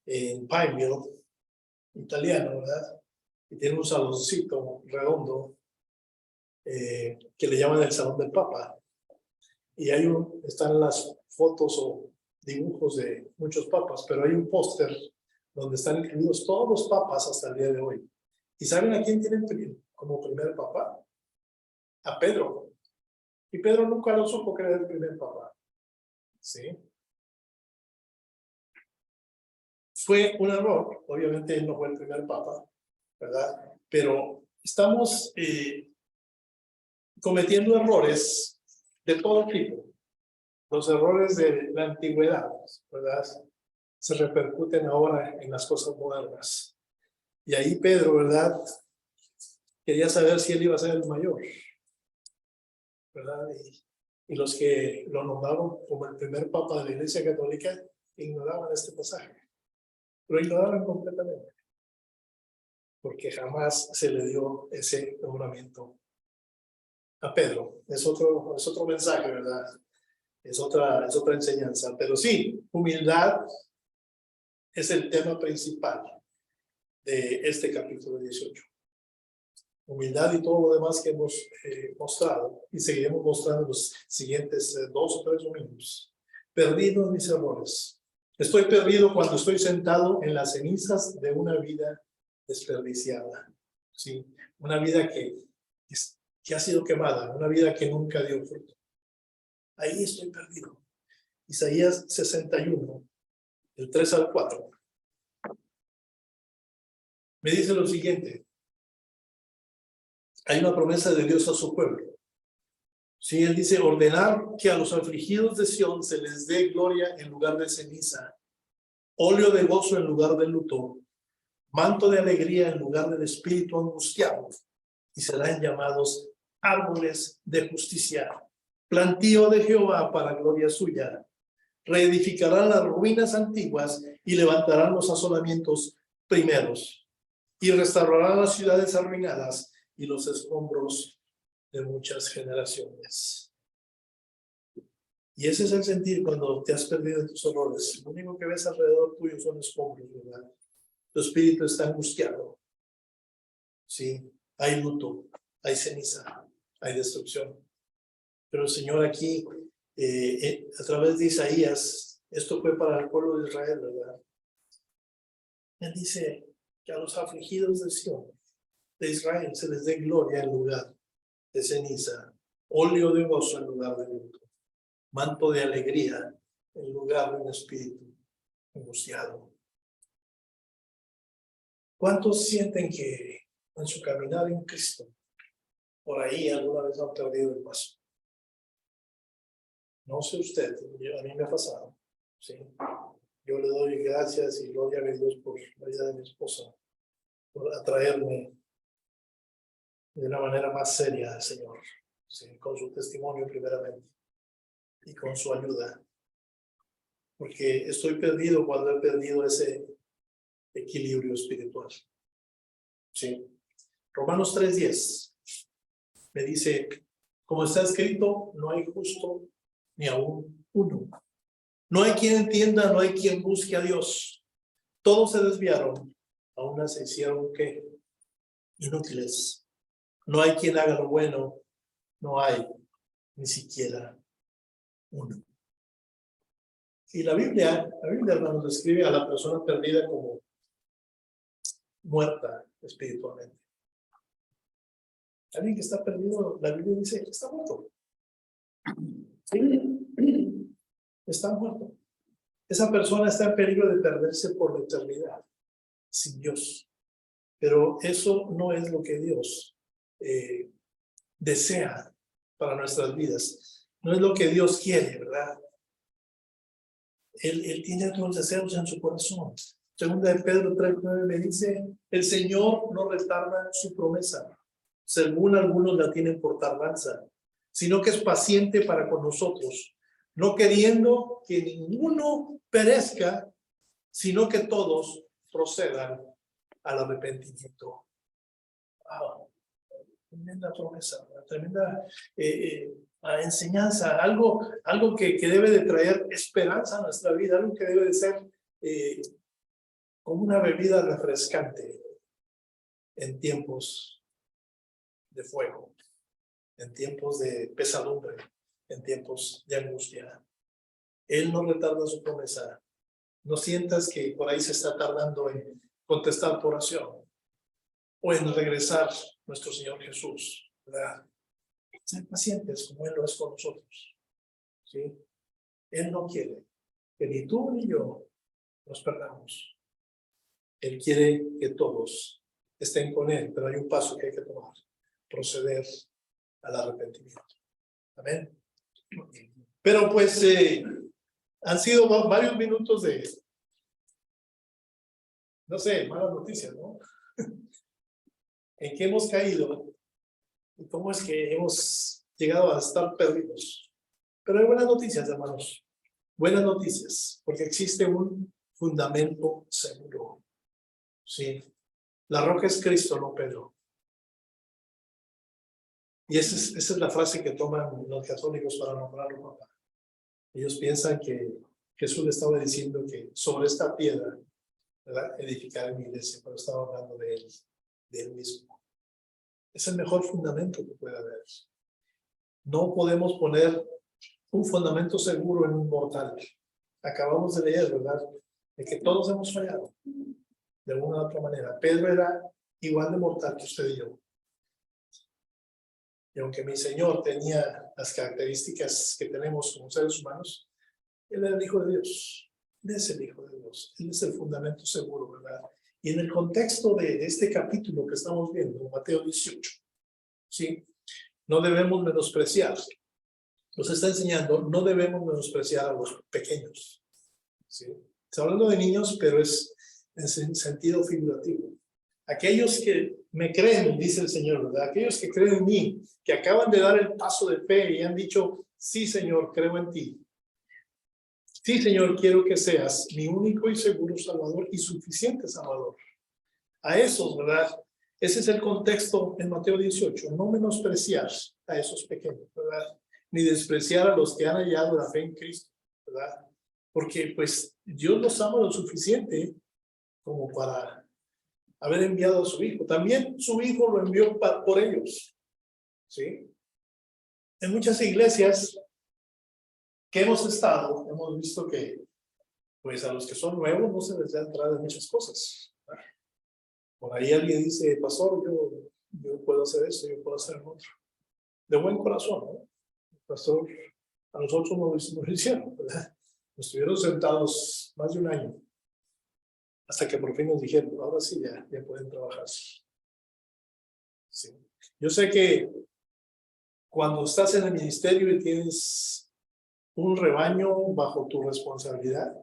en Pineville, italiano, ¿verdad? Y tiene un saloncito redondo que le llaman el Salón del Papa. Y están las fotos o dibujos de muchos papas, pero hay un póster donde están incluidos todos los papas hasta el día de hoy. ¿Y saben a quién tienen como primer papa? A Pedro. Y Pedro nunca lo supo que era el primer papa. ¿Sí? Fue un error, obviamente él no fue el primer papa, ¿verdad? Pero estamos cometiendo errores de todo tipo. Los errores de la antigüedad, ¿verdad?, se repercuten ahora en las cosas modernas. Y ahí Pedro, ¿verdad?, quería saber si él iba a ser el mayor, ¿verdad? Y los que lo nombraron como el primer papa de la Iglesia Católica ignoraban este pasaje. Lo ignoraron completamente, porque jamás se le dio ese nombramiento a Pedro. Es otro mensaje, ¿verdad? Es otra enseñanza. Pero sí, humildad es el tema principal de este capítulo 18. Humildad y todo lo demás que hemos mostrado y seguiremos mostrando los siguientes 2 o 3 domingos. Perdido en mis errores. Estoy perdido cuando estoy sentado en las cenizas de una vida desperdiciada. ¿Sí? Una vida que ha sido quemada, una vida que nunca dio fruto. Ahí estoy perdido. Isaías 61, del 3 al 4. Me dice lo siguiente. Hay una promesa de Dios a su pueblo. Sí, él dice, ordenar que a los afligidos de Sión se les dé gloria en lugar de ceniza, óleo de gozo en lugar de luto, manto de alegría en lugar del espíritu angustiado, y serán llamados árboles de justicia, plantío de Jehová para gloria suya. Reedificarán las ruinas antiguas y levantarán los asolamientos primeros, y restaurarán las ciudades arruinadas y los escombros de muchas generaciones. Y ese es el sentir cuando te has perdido en tus errores. Lo único que ves alrededor tuyo son escombros, ¿verdad? Tu espíritu está angustiado. Sí, hay luto, hay ceniza, hay destrucción. Pero el Señor aquí, a través de Isaías, esto fue para el pueblo de Israel, ¿verdad? Él dice que a los afligidos de Sión, de Israel, se les dé gloria en lugar de ceniza, óleo de gozo en lugar de luto, manto de alegría en lugar de un espíritu angustiado. ¿Cuántos sienten que en su caminar en Cristo, por ahí alguna vez han perdido el paso? No sé usted, a mí me ha pasado, ¿sí? Yo le doy gracias y gloria a Dios por la vida de mi esposa, por atraerme de una manera más seria al Señor, ¿sí? Con su testimonio primeramente y con su ayuda. Porque estoy perdido cuando he perdido ese equilibrio espiritual. ¿Sí? Romanos 3:10 me dice, como está escrito, no hay justo ni aún uno. No hay quien entienda, no hay quien busque a Dios. Todos se desviaron, a una se hicieron, ¿qué? Inútiles. No hay quien haga lo bueno, no hay ni siquiera uno. Y la Biblia, hermanos, describe a la persona perdida como muerta espiritualmente. Alguien que está perdido, la Biblia dice que está muerto. Sí, está muerto. Esa persona está en peligro de perderse por la eternidad sin Dios. Pero eso no es lo que Dios desea para nuestras vidas. No es lo que Dios quiere, ¿verdad? Él tiene otros deseos en su corazón. Segunda de Pedro 3:9 me dice, el Señor no retarda su promesa, según algunos la tienen por tardanza, sino que es paciente para con nosotros, no queriendo que ninguno perezca, sino que todos procedan al arrepentimiento. Wow, tremenda promesa, tremenda enseñanza, algo que debe de traer esperanza a nuestra vida, algo que debe de ser como una bebida refrescante en tiempos de fuego, en tiempos de pesadumbre, en tiempos de angustia. Él no retarda su promesa. No sientas que por ahí se está tardando en contestar tu oración o en regresar nuestro Señor Jesús, ¿verdad? Ser pacientes como Él lo es con nosotros, ¿sí? Él no quiere que ni tú ni yo nos perdamos. Él quiere que todos estén con Él, pero hay un paso que hay que tomar, proceder al arrepentimiento. Amén. Pero pues han sido varios minutos de, no sé, malas noticias, ¿no? En qué hemos caído y cómo es que hemos llegado a estar perdidos. Pero hay buenas noticias, hermanos. Buenas noticias, porque existe un fundamento seguro. Sí. La roca es Cristo, no Pedro. Y esa es la frase que toman los católicos para nombrarlo papá. Ellos piensan que Jesús le estaba diciendo que sobre esta piedra, ¿verdad?, edificar mi iglesia, pero estaba hablando de él mismo. Es el mejor fundamento que puede haber. No podemos poner un fundamento seguro en un mortal. Acabamos de leer, ¿verdad?, de que todos hemos fallado de una u otra manera. Pedro era igual de mortal que usted y yo. Y aunque mi Señor tenía las características que tenemos como seres humanos, Él era el Hijo de Dios. Él es el Hijo de Dios. Él es el fundamento seguro, ¿verdad? Y en el contexto de este capítulo que estamos viendo, Mateo 18, ¿sí? No debemos menospreciar. Nos está enseñando, no debemos menospreciar a los pequeños, ¿sí? Está hablando de niños, pero es en sentido figurativo. Aquellos que me creen, dice el Señor, ¿verdad? Aquellos que creen en mí, que acaban de dar el paso de fe y han dicho, sí, Señor, creo en ti. Sí, Señor, quiero que seas mi único y seguro Salvador y suficiente Salvador. A esos, ¿verdad? Ese es el contexto en Mateo 18. No menospreciar a esos pequeños, ¿verdad? Ni despreciar a los que han hallado la fe en Cristo, ¿verdad? Porque pues Dios los ama lo suficiente como para haber enviado a su Hijo. También su Hijo lo envió por ellos, ¿sí? En muchas iglesias que hemos estado, hemos visto que pues a los que son nuevos no se les da entrada en muchas cosas, ¿verdad? Por ahí alguien dice, pastor, yo puedo hacer esto, yo puedo hacer lo otro. De buen corazón, ¿no? Pastor, a nosotros nos lo hicieron, ¿verdad? Nos estuvieron sentados más de un año, hasta que por fin nos dijeron, ahora sí ya pueden trabajar. Sí. Yo sé que cuando estás en el ministerio y tienes un rebaño bajo tu responsabilidad,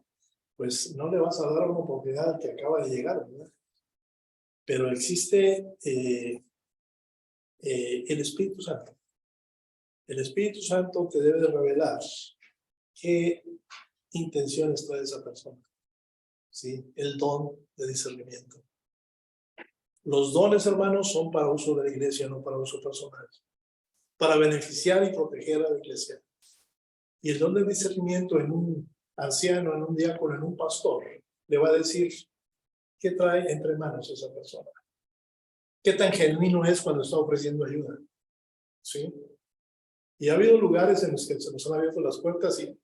pues no le vas a dar una oportunidad al que acaba de llegar, ¿verdad? Pero existe el Espíritu Santo. El Espíritu Santo te debe de revelar qué intenciones trae esa persona, ¿sí? El don de discernimiento. Los dones, hermanos, son para uso de la iglesia, no para uso personal. Para beneficiar y proteger a la iglesia. Y el don de discernimiento en un anciano, en un diácono, en un pastor, le va a decir qué trae entre manos esa persona. Qué tan genuino es cuando está ofreciendo ayuda, ¿sí? Y ha habido lugares en los que se nos han abierto las puertas y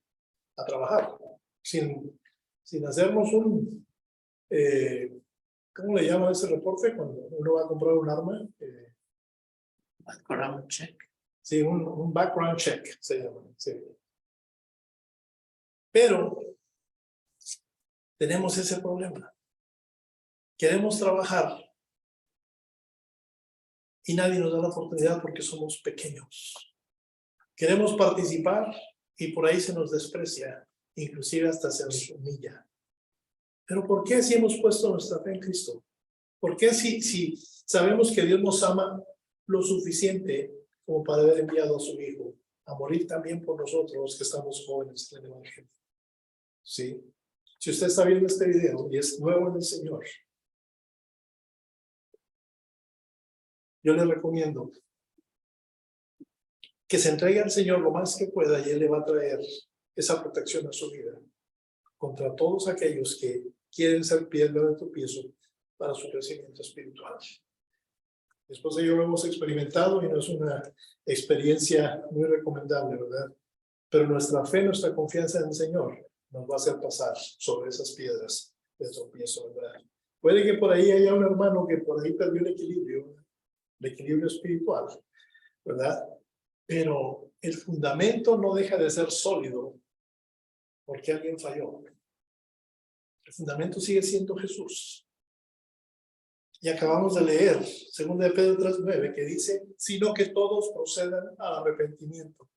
a trabajar, sin hacernos un, ¿cómo le llaman ese reporte? Cuando uno va a comprar un arma. Background check. Sí, un background check se llama. Sí. Pero tenemos ese problema. Queremos trabajar y nadie nos da la oportunidad porque somos pequeños. Queremos participar y por ahí se nos desprecia, inclusive hasta se nos humilla. Pero ¿por qué si hemos puesto nuestra fe en Cristo? ¿Por qué si sabemos que Dios nos ama lo suficiente como para haber enviado a su Hijo a morir también por nosotros los que estamos jóvenes en el Evangelio? ¿Sí? Si usted está viendo este video y es nuevo en el Señor, yo le recomiendo que se entregue al Señor lo más que pueda y Él le va a traer esa protección a su vida contra todos aquellos que quieren ser piedra de tropiezo para su crecimiento espiritual. Mi esposa y yo lo hemos experimentado y no es una experiencia muy recomendable, ¿verdad? Pero nuestra fe, nuestra confianza en el Señor nos va a hacer pasar sobre esas piedras de tropiezo, ¿verdad? Puede que por ahí haya un hermano que por ahí perdió el equilibrio espiritual, ¿verdad? Pero el fundamento no deja de ser sólido porque alguien falló. El fundamento sigue siendo Jesús. Y acabamos de leer, 2 de Pedro 3:9, que dice, sino que todos procedan al arrepentimiento.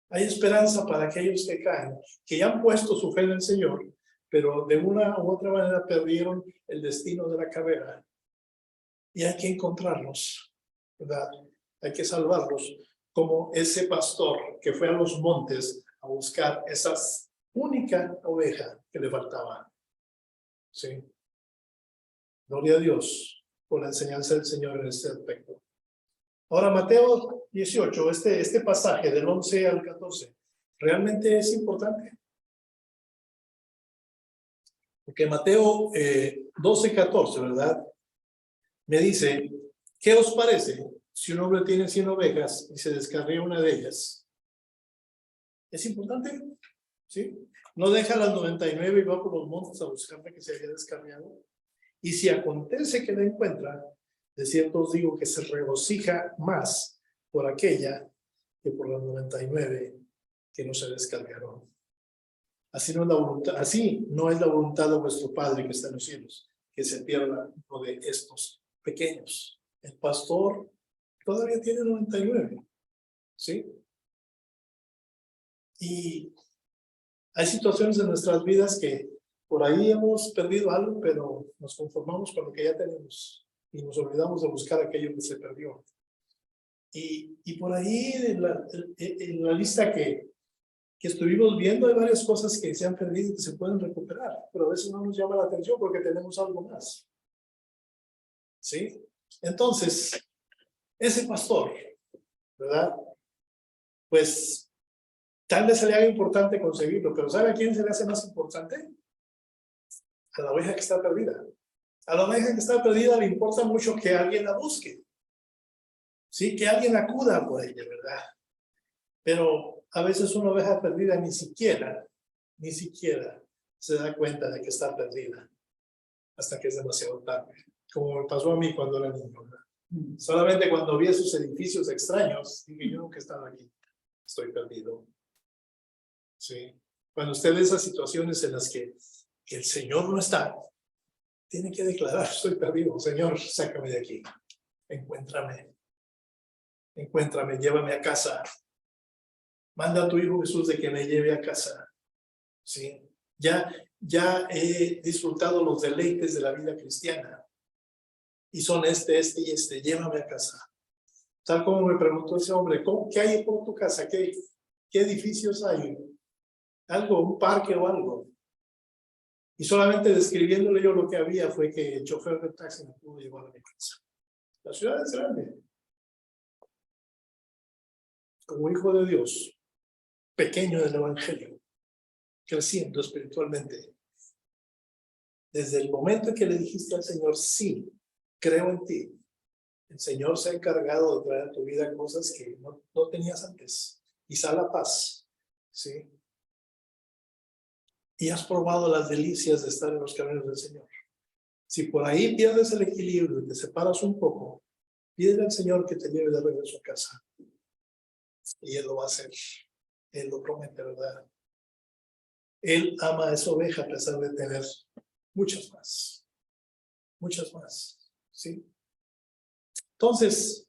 Hay esperanza para aquellos que caen, que ya han puesto su fe en el Señor, pero de una u otra manera perdieron el destino de la carrera. Y hay que encontrarlos, ¿verdad? Hay que salvarlos, como ese pastor que fue a los montes a buscar esa única oveja que le faltaba. Sí. Gloria a Dios por la enseñanza del Señor en este aspecto. Ahora, Mateo 18, este pasaje del 11 al 14, realmente es importante. Porque Mateo 12:14, ¿verdad? Me dice, ¿qué os parece si un hombre tiene 100 ovejas y se descarría una de ellas? ¿Es importante? ¿Sí? No deja las 99 y va por los montes a buscarla que se había descarriado. Y si acontece que la encuentra, de cierto os digo que se regocija más por aquella que por las 99 que no se descargaron. Así no es la voluntad de vuestro Padre que está en los cielos, que se pierda uno de estos pequeños. El pastor todavía tiene 99, ¿sí? Y hay situaciones en nuestras vidas que por ahí hemos perdido algo, pero nos conformamos con lo que ya tenemos y nos olvidamos de buscar aquello que se perdió. Y por ahí en la lista que estuvimos viendo hay varias cosas que se han perdido y que se pueden recuperar, pero a veces no nos llama la atención porque tenemos algo más. ¿Sí? Entonces, ese pastor, ¿verdad? Pues tal vez se le haga importante conseguirlo, pero ¿sabe a quién se le hace más importante? A la oveja que está perdida. A la oveja que está perdida le importa mucho que alguien la busque. Sí, que alguien acuda por ella, ¿verdad? Pero a veces una oveja perdida ni siquiera se da cuenta de que está perdida hasta que es demasiado tarde. Como me pasó a mí cuando era niño, ¿verdad? Solamente cuando vi esos edificios extraños, dije, yo nunca he estado aquí, estoy perdido. Sí. Cuando usted ve esas situaciones en las que el Señor no está, tiene que declarar, estoy perdido, Señor, sácame de aquí, encuéntrame, llévame a casa, manda a tu Hijo Jesús de que me lleve a casa. Sí. Ya he disfrutado los deleites de la vida cristiana y son este y este, llévame a casa. Tal como me preguntó ese hombre, ¿qué hay por tu casa? ¿Qué edificios hay? Algo, un parque o algo. Y solamente describiéndole yo lo que había fue que el chofer del taxi me pudo llevar a mi casa. La ciudad es grande. Como hijo de Dios, pequeño del Evangelio, creciendo espiritualmente. Desde el momento en que le dijiste al Señor, sí, creo en ti, el Señor se ha encargado de traer a tu vida cosas que no tenías antes. Quizá la paz, ¿sí? Y has probado las delicias de estar en los caminos del Señor. Si por ahí pierdes el equilibrio y te separas un poco, pídele al Señor que te lleve de regreso a casa. Y Él lo va a hacer. Él lo promete, ¿verdad? Él ama a esa oveja a pesar de tener muchas más. Muchas más, ¿sí? Entonces,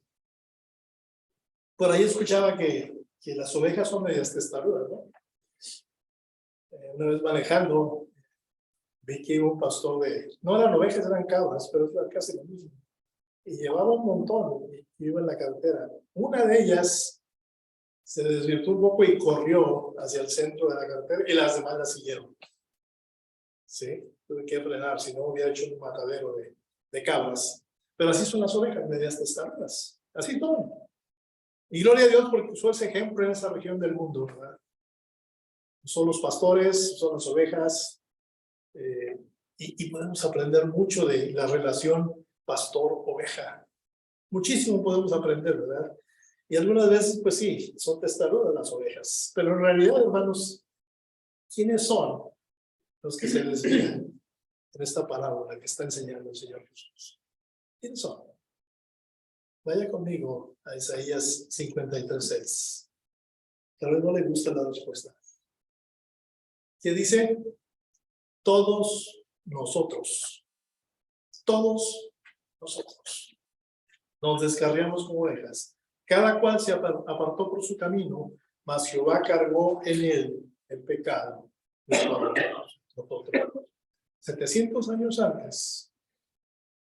por ahí escuchaba que las ovejas son medias testarudas, ¿no? Una vez manejando, vi que iba un pastor no eran ovejas, eran cabras, pero era casi lo mismo. Y llevaba un montón, y iba en la carretera. Una de ellas se desvirtuó un poco y corrió hacia el centro de la carretera y las demás la siguieron. Sí, tuve que frenar, si no hubiera hecho un matadero de cabras. Pero así son las ovejas, medias testarudas. Así son. Y gloria a Dios porque usó ese ejemplo en esa región del mundo, ¿verdad? Son los pastores, son las ovejas, y podemos aprender mucho de la relación pastor-oveja. Muchísimo podemos aprender, ¿verdad? Y algunas veces, pues sí, son testarudas las ovejas. Pero en realidad, hermanos, ¿quiénes son los que se desvían en esta parábola que está enseñando el Señor Jesús? ¿Quiénes son? Vaya conmigo a Isaías 53:6. Tal vez no le gusta la respuesta. ¿Qué dice? Todos nosotros nos descarriamos como ovejas. Cada cual se apartó por su camino, mas Jehová cargó en él el pecado de nosotros. 700 años antes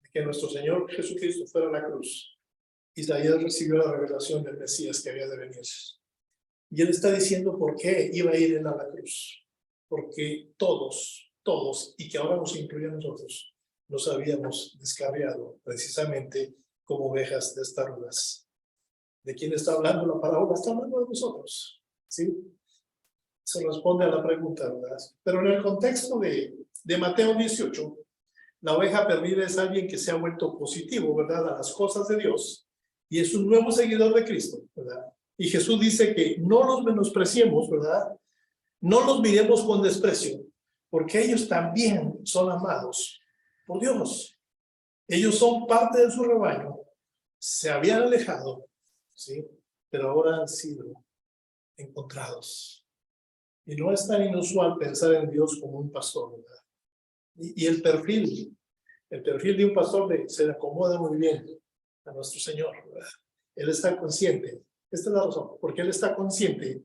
de que nuestro Señor Jesucristo fuera a la cruz, Isaías recibió la revelación del Mesías que había de venir. Y él está diciendo por qué iba a ir él a la cruz. Porque todos, y que ahora nos incluye a nosotros, nos habíamos descarriado precisamente como ovejas testarudas. ¿De quién está hablando la parábola? Está hablando de nosotros, ¿sí? Se responde a la pregunta, ¿verdad? Pero en el contexto de Mateo 18, la oveja perdida es alguien que se ha vuelto positivo, ¿verdad? A las cosas de Dios y es un nuevo seguidor de Cristo, ¿verdad? Y Jesús dice que no los menospreciemos, ¿verdad? No los miremos con desprecio, porque ellos también son amados por Dios. Ellos son parte de su rebaño, se habían alejado, ¿sí? Pero ahora han sido encontrados. Y no es tan inusual pensar en Dios como un pastor, ¿verdad? Y el perfil de un pastor se le acomoda muy bien a nuestro Señor, ¿verdad? Él está consciente. Esta es la razón, porque Él está consciente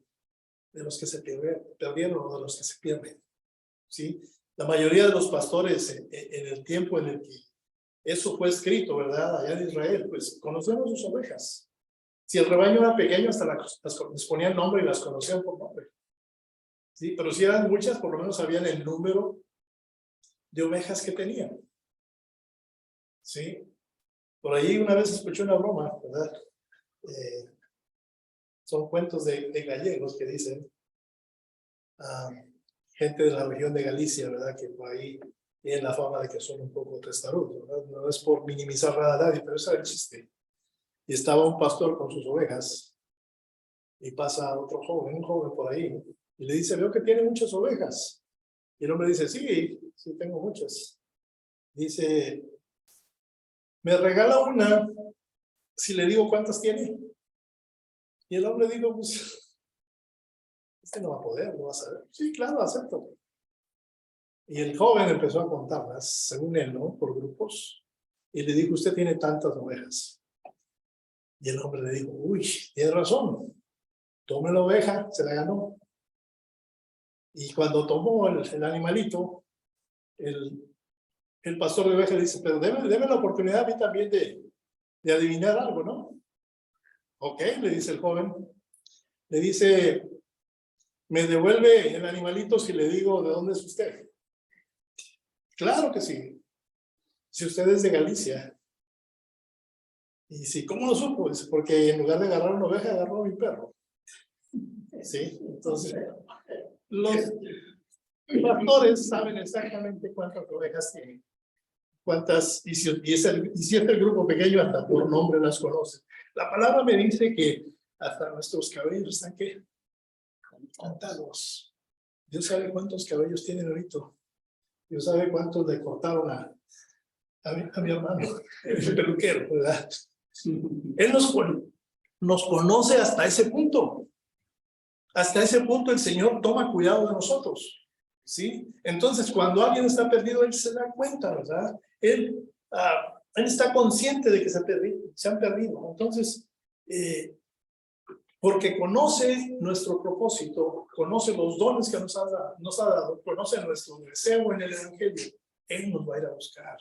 de los que se perdieron o de los que se pierden. ¿Sí? La mayoría de los pastores en el tiempo en el que eso fue escrito, ¿verdad? Allá en Israel, pues conocían a sus ovejas. Si el rebaño era pequeño, hasta les ponían nombre y las conocían por nombre. ¿Sí? Pero si eran muchas, por lo menos sabían el número de ovejas que tenían. ¿Sí? Por ahí una vez escuché una broma, ¿verdad? Son cuentos de gallegos que dicen, gente de la región de Galicia, ¿verdad? Que por ahí tienen la fama de que son un poco testarudos, ¿verdad? No es por minimizar nada a nadie, pero ese era el chiste. Y estaba un pastor con sus ovejas y pasa otro joven, un joven por ahí, y le dice, veo que tiene muchas ovejas. Y el hombre dice, sí, sí tengo muchas. Dice, me regala una si le digo cuántas tiene. Y el hombre dijo, pues, este no va a poder, no va a saber. Sí, claro, acepto. Y el joven empezó a contarlas, según él, ¿no? Por grupos. Y le dijo, usted tiene tantas ovejas. Y el hombre le dijo, uy, tiene razón. Tome la oveja, se la ganó. Y cuando tomó el animalito, el pastor de ovejas le dice, pero deme la oportunidad a mí también de adivinar algo, ¿no? Ok, le dice el joven. Le dice, ¿me devuelve el animalito si le digo de dónde es usted? Claro que sí. Si usted es de Galicia. Y sí, ¿cómo lo supo? Dice, porque en lugar de agarrar una oveja, agarró a mi perro. Sí, entonces, los pastores saben exactamente cuántas ovejas tienen. Cuántas, y si es el grupo pequeño, hasta por nombre las conoce. La palabra me dice que hasta nuestros cabellos están ¿qué? Contados. Dios sabe cuántos cabellos tienen ahorita. Dios sabe cuántos le cortaron a mi hermano, el peluquero, ¿verdad? Él nos conoce hasta ese punto. Hasta ese punto el Señor toma cuidado de nosotros. ¿Sí? Entonces, cuando alguien está perdido, Él se da cuenta, ¿verdad? Él está consciente de que se han perdido. Entonces, porque conoce nuestro propósito, conoce los dones que nos ha dado, conoce nuestro deseo en el Evangelio, Él nos va a ir a buscar.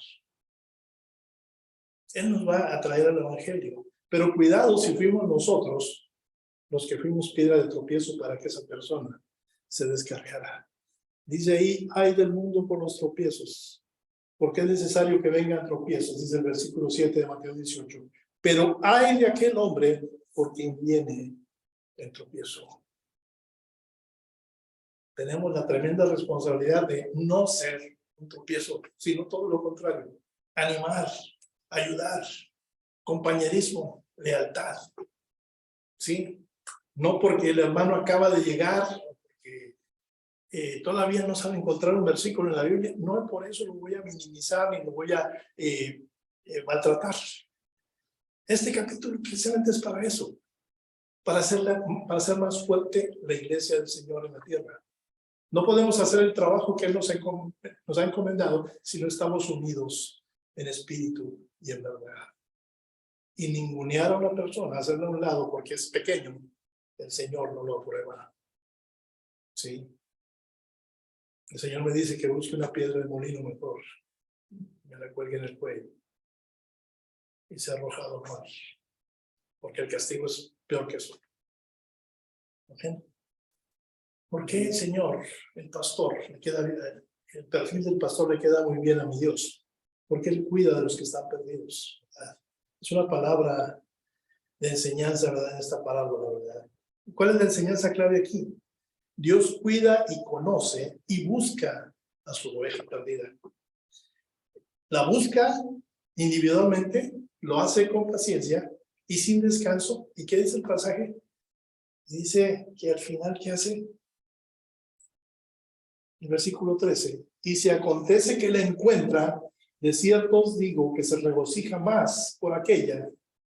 Él nos va a traer al Evangelio. Pero cuidado si fuimos nosotros los que fuimos piedra de tropiezo para que esa persona se descarriara. Dice ahí, ay del mundo por los tropiezos, porque es necesario que vengan tropiezos, dice el versículo 7 de Mateo 18. Pero ay de aquel hombre por quien viene el tropiezo. Tenemos la tremenda responsabilidad de no ser un tropiezo, sino todo lo contrario. Animar, ayudar, compañerismo, lealtad. ¿Sí? No porque el hermano acaba de llegar, porque todavía no sabe encontrar un versículo en la Biblia, no por eso lo voy a minimizar ni lo voy a maltratar. Este capítulo precisamente es para eso, para hacer más fuerte la iglesia del Señor en la tierra. No podemos hacer el trabajo que Él nos ha encomendado si no estamos unidos en espíritu y en verdad. Y ningunear a una persona, hacerla a un lado porque es pequeño, el Señor no lo aprueba. ¿Sí? El Señor me dice que busque una piedra de molino mejor, me la cuelgue en el cuello y sea arrojado al mar, porque el castigo es peor que eso. ¿Okay? ¿Por qué, Señor, el pastor, el perfil del pastor le queda muy bien a mi Dios? Porque Él cuida de los que están perdidos. ¿Verdad? Es una palabra de enseñanza, ¿verdad? En esta parábola, ¿verdad? ¿Cuál es la enseñanza clave aquí? Dios cuida y conoce y busca a su oveja perdida. La busca individualmente, lo hace con paciencia y sin descanso. ¿Y qué dice el pasaje? Dice que al final, ¿qué hace? El versículo 13. Y si acontece que la encuentra, de cierto os digo que se regocija más por aquella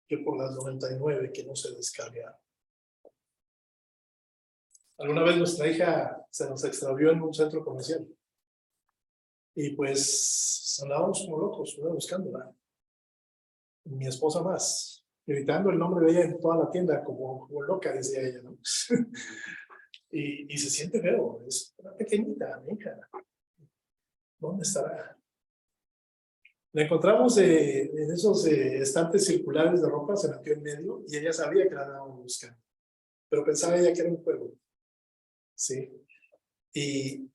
que por las 99 que no se descarriaron. Alguna vez nuestra hija se nos extravió en un centro comercial. Y pues andábamos como locos, ¿verdad? Buscándola. Mi esposa más. gritando el nombre de ella en toda la tienda, como loca, decía ella, ¿no? y se siente feo, es una pequeñita, mi hija. ¿Dónde estará? La encontramos en esos estantes circulares de ropa, se metió en medio y ella sabía que la andaban buscando, pero pensaba ella que era un juego. Sí. Y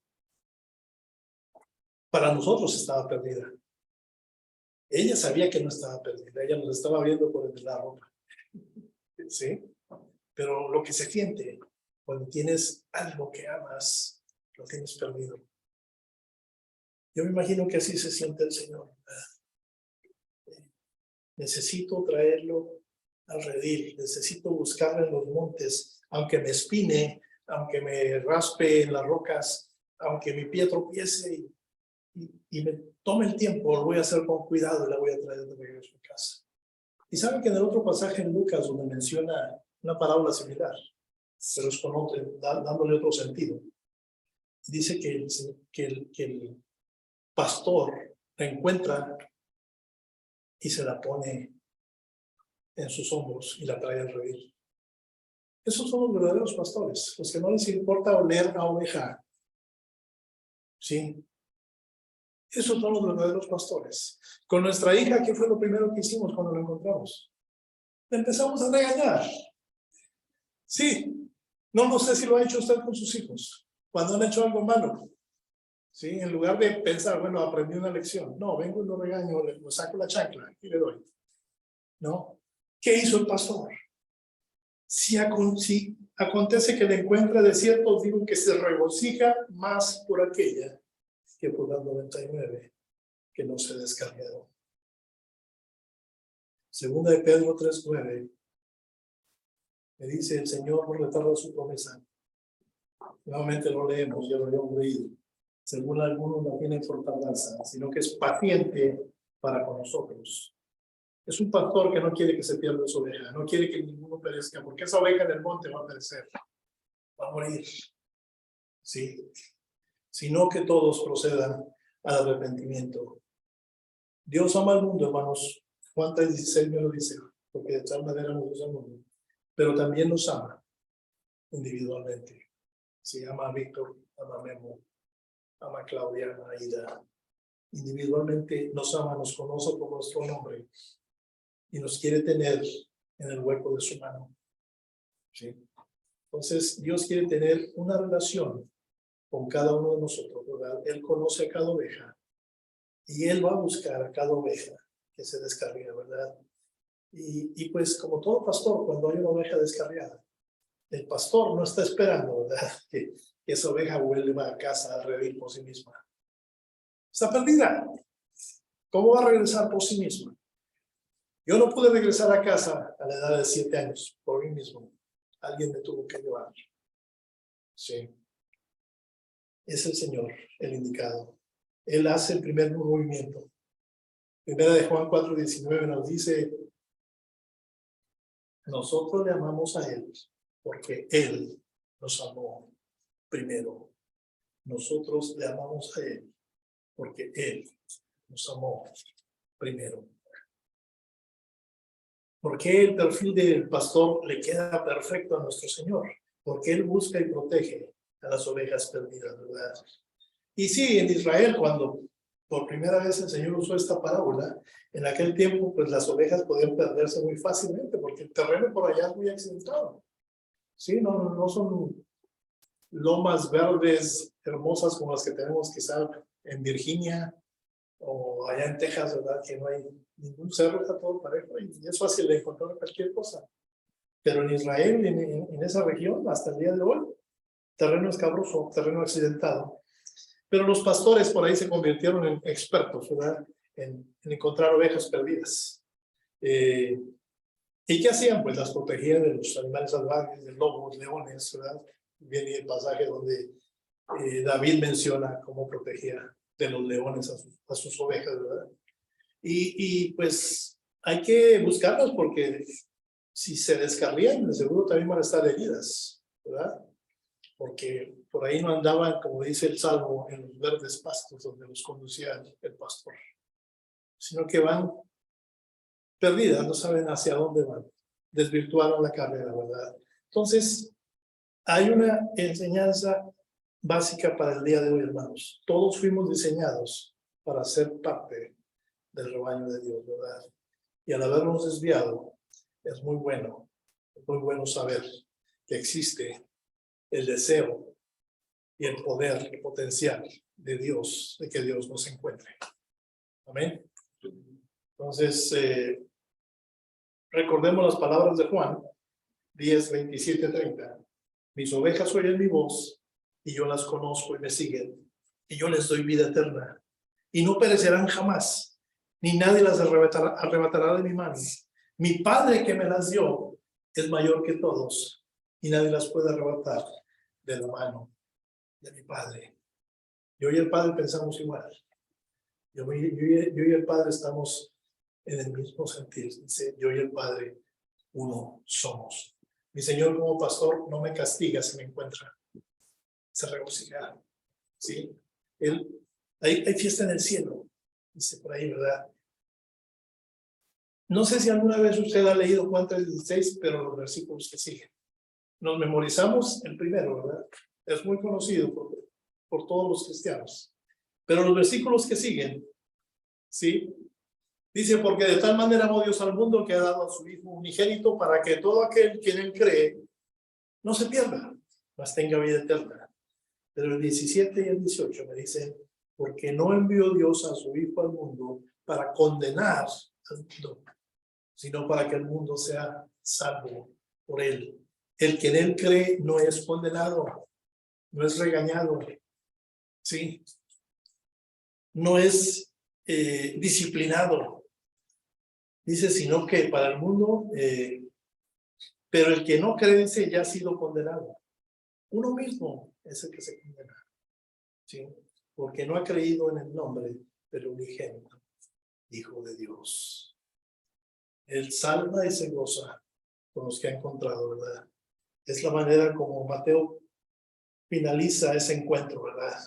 para nosotros estaba perdida. Ella sabía que no estaba perdida, ella nos estaba viendo por entre la ropa. Sí. Pero lo que se siente cuando tienes algo que amas, lo tienes perdido. Yo me imagino que así se siente el Señor. Necesito traerlo al redil, necesito buscarlo en los montes, aunque me espine, aunque me raspe en las rocas, aunque mi pie tropiece y me tome el tiempo, lo voy a hacer con cuidado y la voy a traer de regreso a casa. Y saben que en el otro pasaje en Lucas, donde menciona una parábola similar, pero es con otro, dándole otro sentido, dice que el pastor la encuentra y se la pone en sus hombros y la trae al redil. Esos son los verdaderos pastores, los que no les importa oler a oveja. ¿Sí? Esos son los verdaderos pastores. Con nuestra hija, ¿qué fue lo primero que hicimos cuando la encontramos? La empezamos a regañar. Sí, no sé si lo ha hecho usted con sus hijos, cuando han hecho algo malo. ¿Sí? En lugar de pensar, bueno, aprendí una lección. No, vengo y lo regaño, lo saco la chancla y le doy. ¿No? ¿Qué hizo el pastor? Si acontece que le encuentra de cierto, digo que se regocija más por aquella que por las 99 que no se descarriaron. Segunda de Pedro 3:9 me dice: el Señor no retarda su promesa. Nuevamente lo leemos, ya lo habíamos leído. Según algunos no tiene por tardanza, sino que es paciente para con nosotros. Es un pastor que no quiere que se pierda su oveja, no quiere que ninguno perezca, porque esa oveja en el monte va a perecer, va a morir. Sí, sino que todos procedan al arrepentimiento. Dios ama al mundo, hermanos. Juan 3:16 me lo dice, porque de tal manera nos Dios al mundo, pero también nos ama individualmente. Se ama a Víctor, ama a Memo, ama a Claudia, ama a Ida. Individualmente nos ama, nos conoce por nuestro nombre y nos quiere tener en el hueco de su mano. ¿Sí? Entonces, Dios quiere tener una relación con cada uno de nosotros, ¿verdad? Él conoce a cada oveja y Él va a buscar a cada oveja que se descarría, ¿verdad? Y pues como todo pastor, cuando hay una oveja descarriada, el pastor no está esperando, ¿verdad? Que esa oveja vuelva a casa a redil por sí misma. Está perdida. ¿Cómo va a regresar por sí misma? Yo no pude regresar a casa a la edad de 7 años por mí mismo. Alguien me tuvo que llevar. Sí. Es el Señor el indicado. Él hace el primer movimiento. Primera de Juan 4:19 nos dice: nosotros le amamos a Él porque Él nos amó primero. Nosotros le amamos a Él porque Él nos amó primero. ¿Por qué el perfil del pastor le queda perfecto a nuestro Señor? Porque Él busca y protege a las ovejas perdidas, ¿verdad? Y sí, en Israel, cuando por primera vez el Señor usó esta parábola, en aquel tiempo, pues las ovejas podían perderse muy fácilmente, porque el terreno por allá es muy accidentado. Sí, no son lomas verdes hermosas como las que tenemos quizá en Virginia o allá en Texas, ¿verdad? Que no hay ningún cerro, está todo parejo y es fácil de encontrar cualquier cosa. Pero en Israel, en esa región, hasta el día de hoy, terreno escabroso, terreno accidentado. Pero los pastores por ahí se convirtieron en expertos, ¿verdad? En encontrar ovejas perdidas. ¿Y qué hacían? Pues las protegían de los animales salvajes, de lobos, leones, ¿verdad? Viene el pasaje donde David menciona cómo protegía de los leones a sus ovejas, ¿verdad? Y pues hay que buscarlas porque si se descarrían, de seguro también van a estar heridas, ¿verdad? Porque por ahí no andaban, como dice el Salmo, en los verdes pastos donde los conducía el pastor, sino que van perdidas, no saben hacia dónde van, desvirtuaron la carrera, ¿verdad? Entonces, hay una enseñanza básica para el día de hoy, hermanos. Todos fuimos diseñados para ser parte del rebaño de Dios, ¿verdad? Y al habernos desviado, es muy bueno saber que existe el deseo y el poder, el potencial de Dios, de que Dios nos encuentre. Amén. Entonces, recordemos las palabras de Juan 10, 27, 30. Mis ovejas oyen mi voz, y yo las conozco y me siguen, y yo les doy vida eterna, y no perecerán jamás, ni nadie las arrebatará de mi mano. Mi Padre que me las dio es mayor que todos, y nadie las puede arrebatar de la mano de mi Padre. Yo y el Padre pensamos igual. Yo y el Padre estamos en el mismo sentir. Dice, yo y el Padre uno somos. Mi Señor como pastor no me castiga si me encuentra. Se regocija. ¿Sí? Hay fiesta en el cielo. Dice por ahí, ¿verdad? No sé si alguna vez usted ha leído Juan 3:16, pero los versículos que siguen. Nos memorizamos el primero, ¿verdad? Es muy conocido por todos los cristianos. Pero los versículos que siguen, ¿sí? Dice, porque de tal manera amó Dios al mundo que ha dado a su Hijo unigénito para que todo aquel que en él cree no se pierda, mas tenga vida eterna. Pero el 17 y el 18 me dicen, porque no envió Dios a su Hijo al mundo para condenar al mundo, sino para que el mundo sea salvo por él. El que en él cree no es condenado, no es regañado, ¿sí? No es disciplinado. Dice, sino que para el mundo, pero el que no cree, dice, ya ha sido condenado. Uno mismo es el que se condena, ¿sí? Porque no ha creído en el nombre del unigénito Hijo de Dios. Él salva y se goza con los que ha encontrado, ¿verdad? Es la manera como Mateo finaliza ese encuentro, ¿verdad?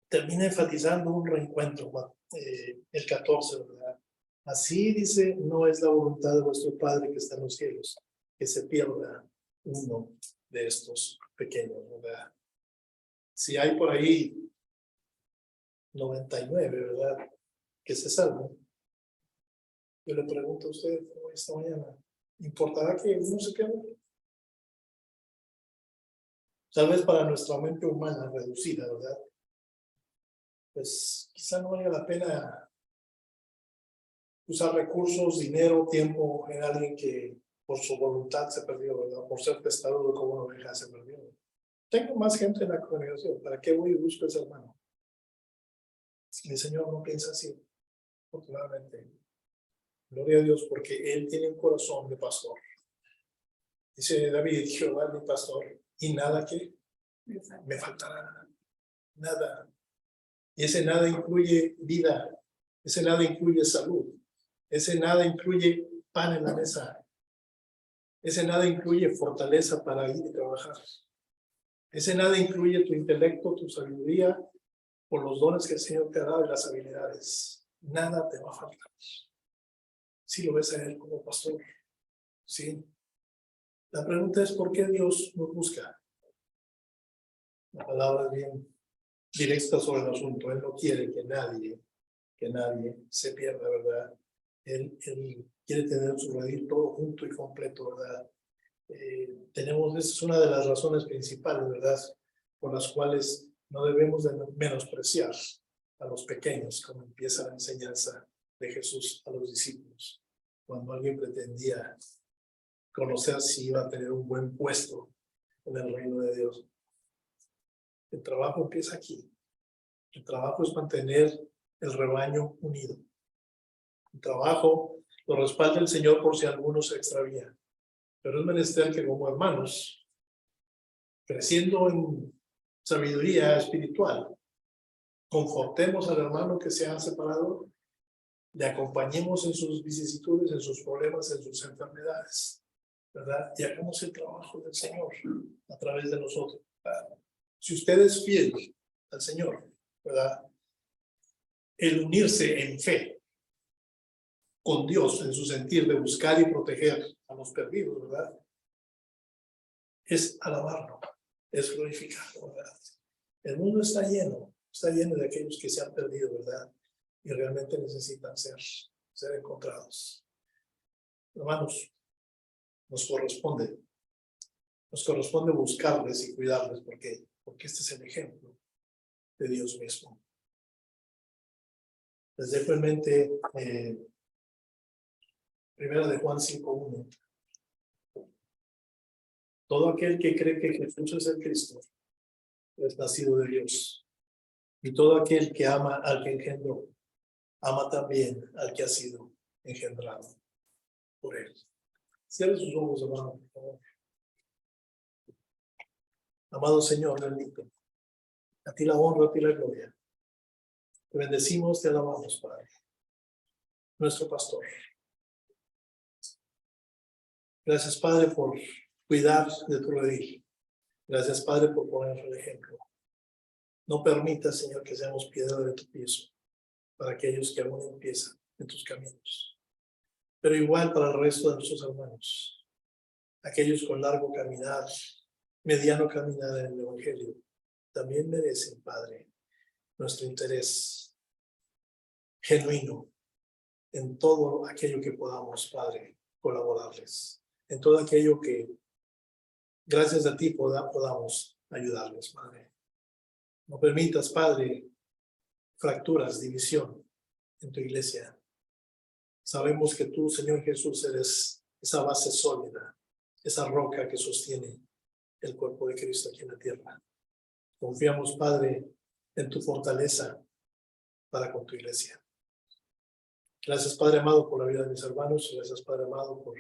Termina enfatizando un reencuentro, el 14, ¿verdad? Así dice, no es la voluntad de vuestro Padre que está en los cielos, que se pierda uno de estos pequeños, ¿verdad? Si hay por ahí 99, ¿verdad? Que se salvan. Yo le pregunto a usted esta mañana, ¿importará que uno se quede? Tal vez para nuestra mente humana reducida, ¿verdad? Pues quizá no valga la pena usar recursos, dinero, tiempo en alguien que por su voluntad se perdió, ¿verdad? Por ser testarudo como una oveja se perdió. Tengo más gente en la congregación, ¿para qué voy y busco a ese hermano? Mi Señor no piensa así, afortunadamente. Gloria a Dios, porque Él tiene un corazón de pastor. Dice David, Jehová es mi pastor, y nada que me faltará, nada. Y ese nada incluye vida, ese nada incluye salud, ese nada incluye pan en la mesa, ese nada incluye fortaleza para ir y trabajar. Ese nada incluye tu intelecto, tu sabiduría, por los dones que el Señor te ha dado y las habilidades. Nada te va a faltar. Si lo ves a Él como pastor, sí. La pregunta es, ¿por qué Dios nos busca? La palabra es bien directa sobre el asunto. Él no quiere que nadie se pierda, ¿verdad? Él quiere tener su redil todo junto y completo, ¿verdad? Esa es una de las razones principales, ¿verdad? Por las cuales no debemos de menospreciar a los pequeños, como empieza la enseñanza de Jesús a los discípulos. Cuando alguien pretendía conocer si iba a tener un buen puesto en el reino de Dios. El trabajo empieza aquí. El trabajo es mantener el rebaño unido. El trabajo lo respalda el Señor por si alguno se extravía. Pero es menester que como hermanos, creciendo en sabiduría espiritual, confortemos al hermano que se ha separado, le acompañemos en sus vicisitudes, en sus problemas, en sus enfermedades, ¿verdad? Y hagamos el trabajo del Señor a través de nosotros. Si usted es fiel al Señor, ¿verdad? El unirse en fe con Dios en su sentir de buscar y proteger a los perdidos, ¿verdad? Es alabarlo, es glorificarlo, ¿verdad? El mundo está lleno de aquellos que se han perdido, ¿verdad? Y realmente necesitan ser encontrados. Hermanos, nos corresponde buscarles y cuidarles, porque este es el ejemplo de Dios mismo. Les dejo en mente Primera de Juan 5:1. Todo aquel que cree que Jesús es el Cristo es nacido de Dios. Y todo aquel que ama al que engendró, ama también al que ha sido engendrado por él. Cierre sus ojos, hermano, por favor. Amado Señor, bendito. A ti la honra, a ti la gloria. Te bendecimos, te alabamos, Padre. Nuestro pastor. Gracias, Padre, por cuidar de tu redil. Gracias, Padre, por poner el ejemplo. No permitas, Señor, que seamos piedra de tu piso para aquellos que aún empiezan en tus caminos. Pero igual para el resto de nuestros hermanos, aquellos con largo caminar, mediano caminar en el Evangelio, también merecen, Padre, nuestro interés genuino en todo aquello que podamos, Padre, colaborarles, en todo aquello que, gracias a ti, podamos ayudarles, Padre. No permitas, Padre, fracturas, división en tu iglesia. Sabemos que tú, Señor Jesús, eres esa base sólida, esa roca que sostiene el cuerpo de Cristo aquí en la tierra. Confiamos, Padre, en tu fortaleza para con tu iglesia. Gracias, Padre amado, por la vida de mis hermanos. Gracias, Padre amado, por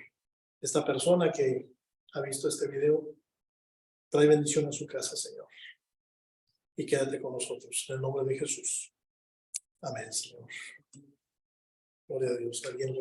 esta persona que ha visto este video. Trae bendición a su casa, Señor. Y quédate con nosotros. En el nombre de Jesús. Amén, Señor. Gloria a Dios. ¿Alguien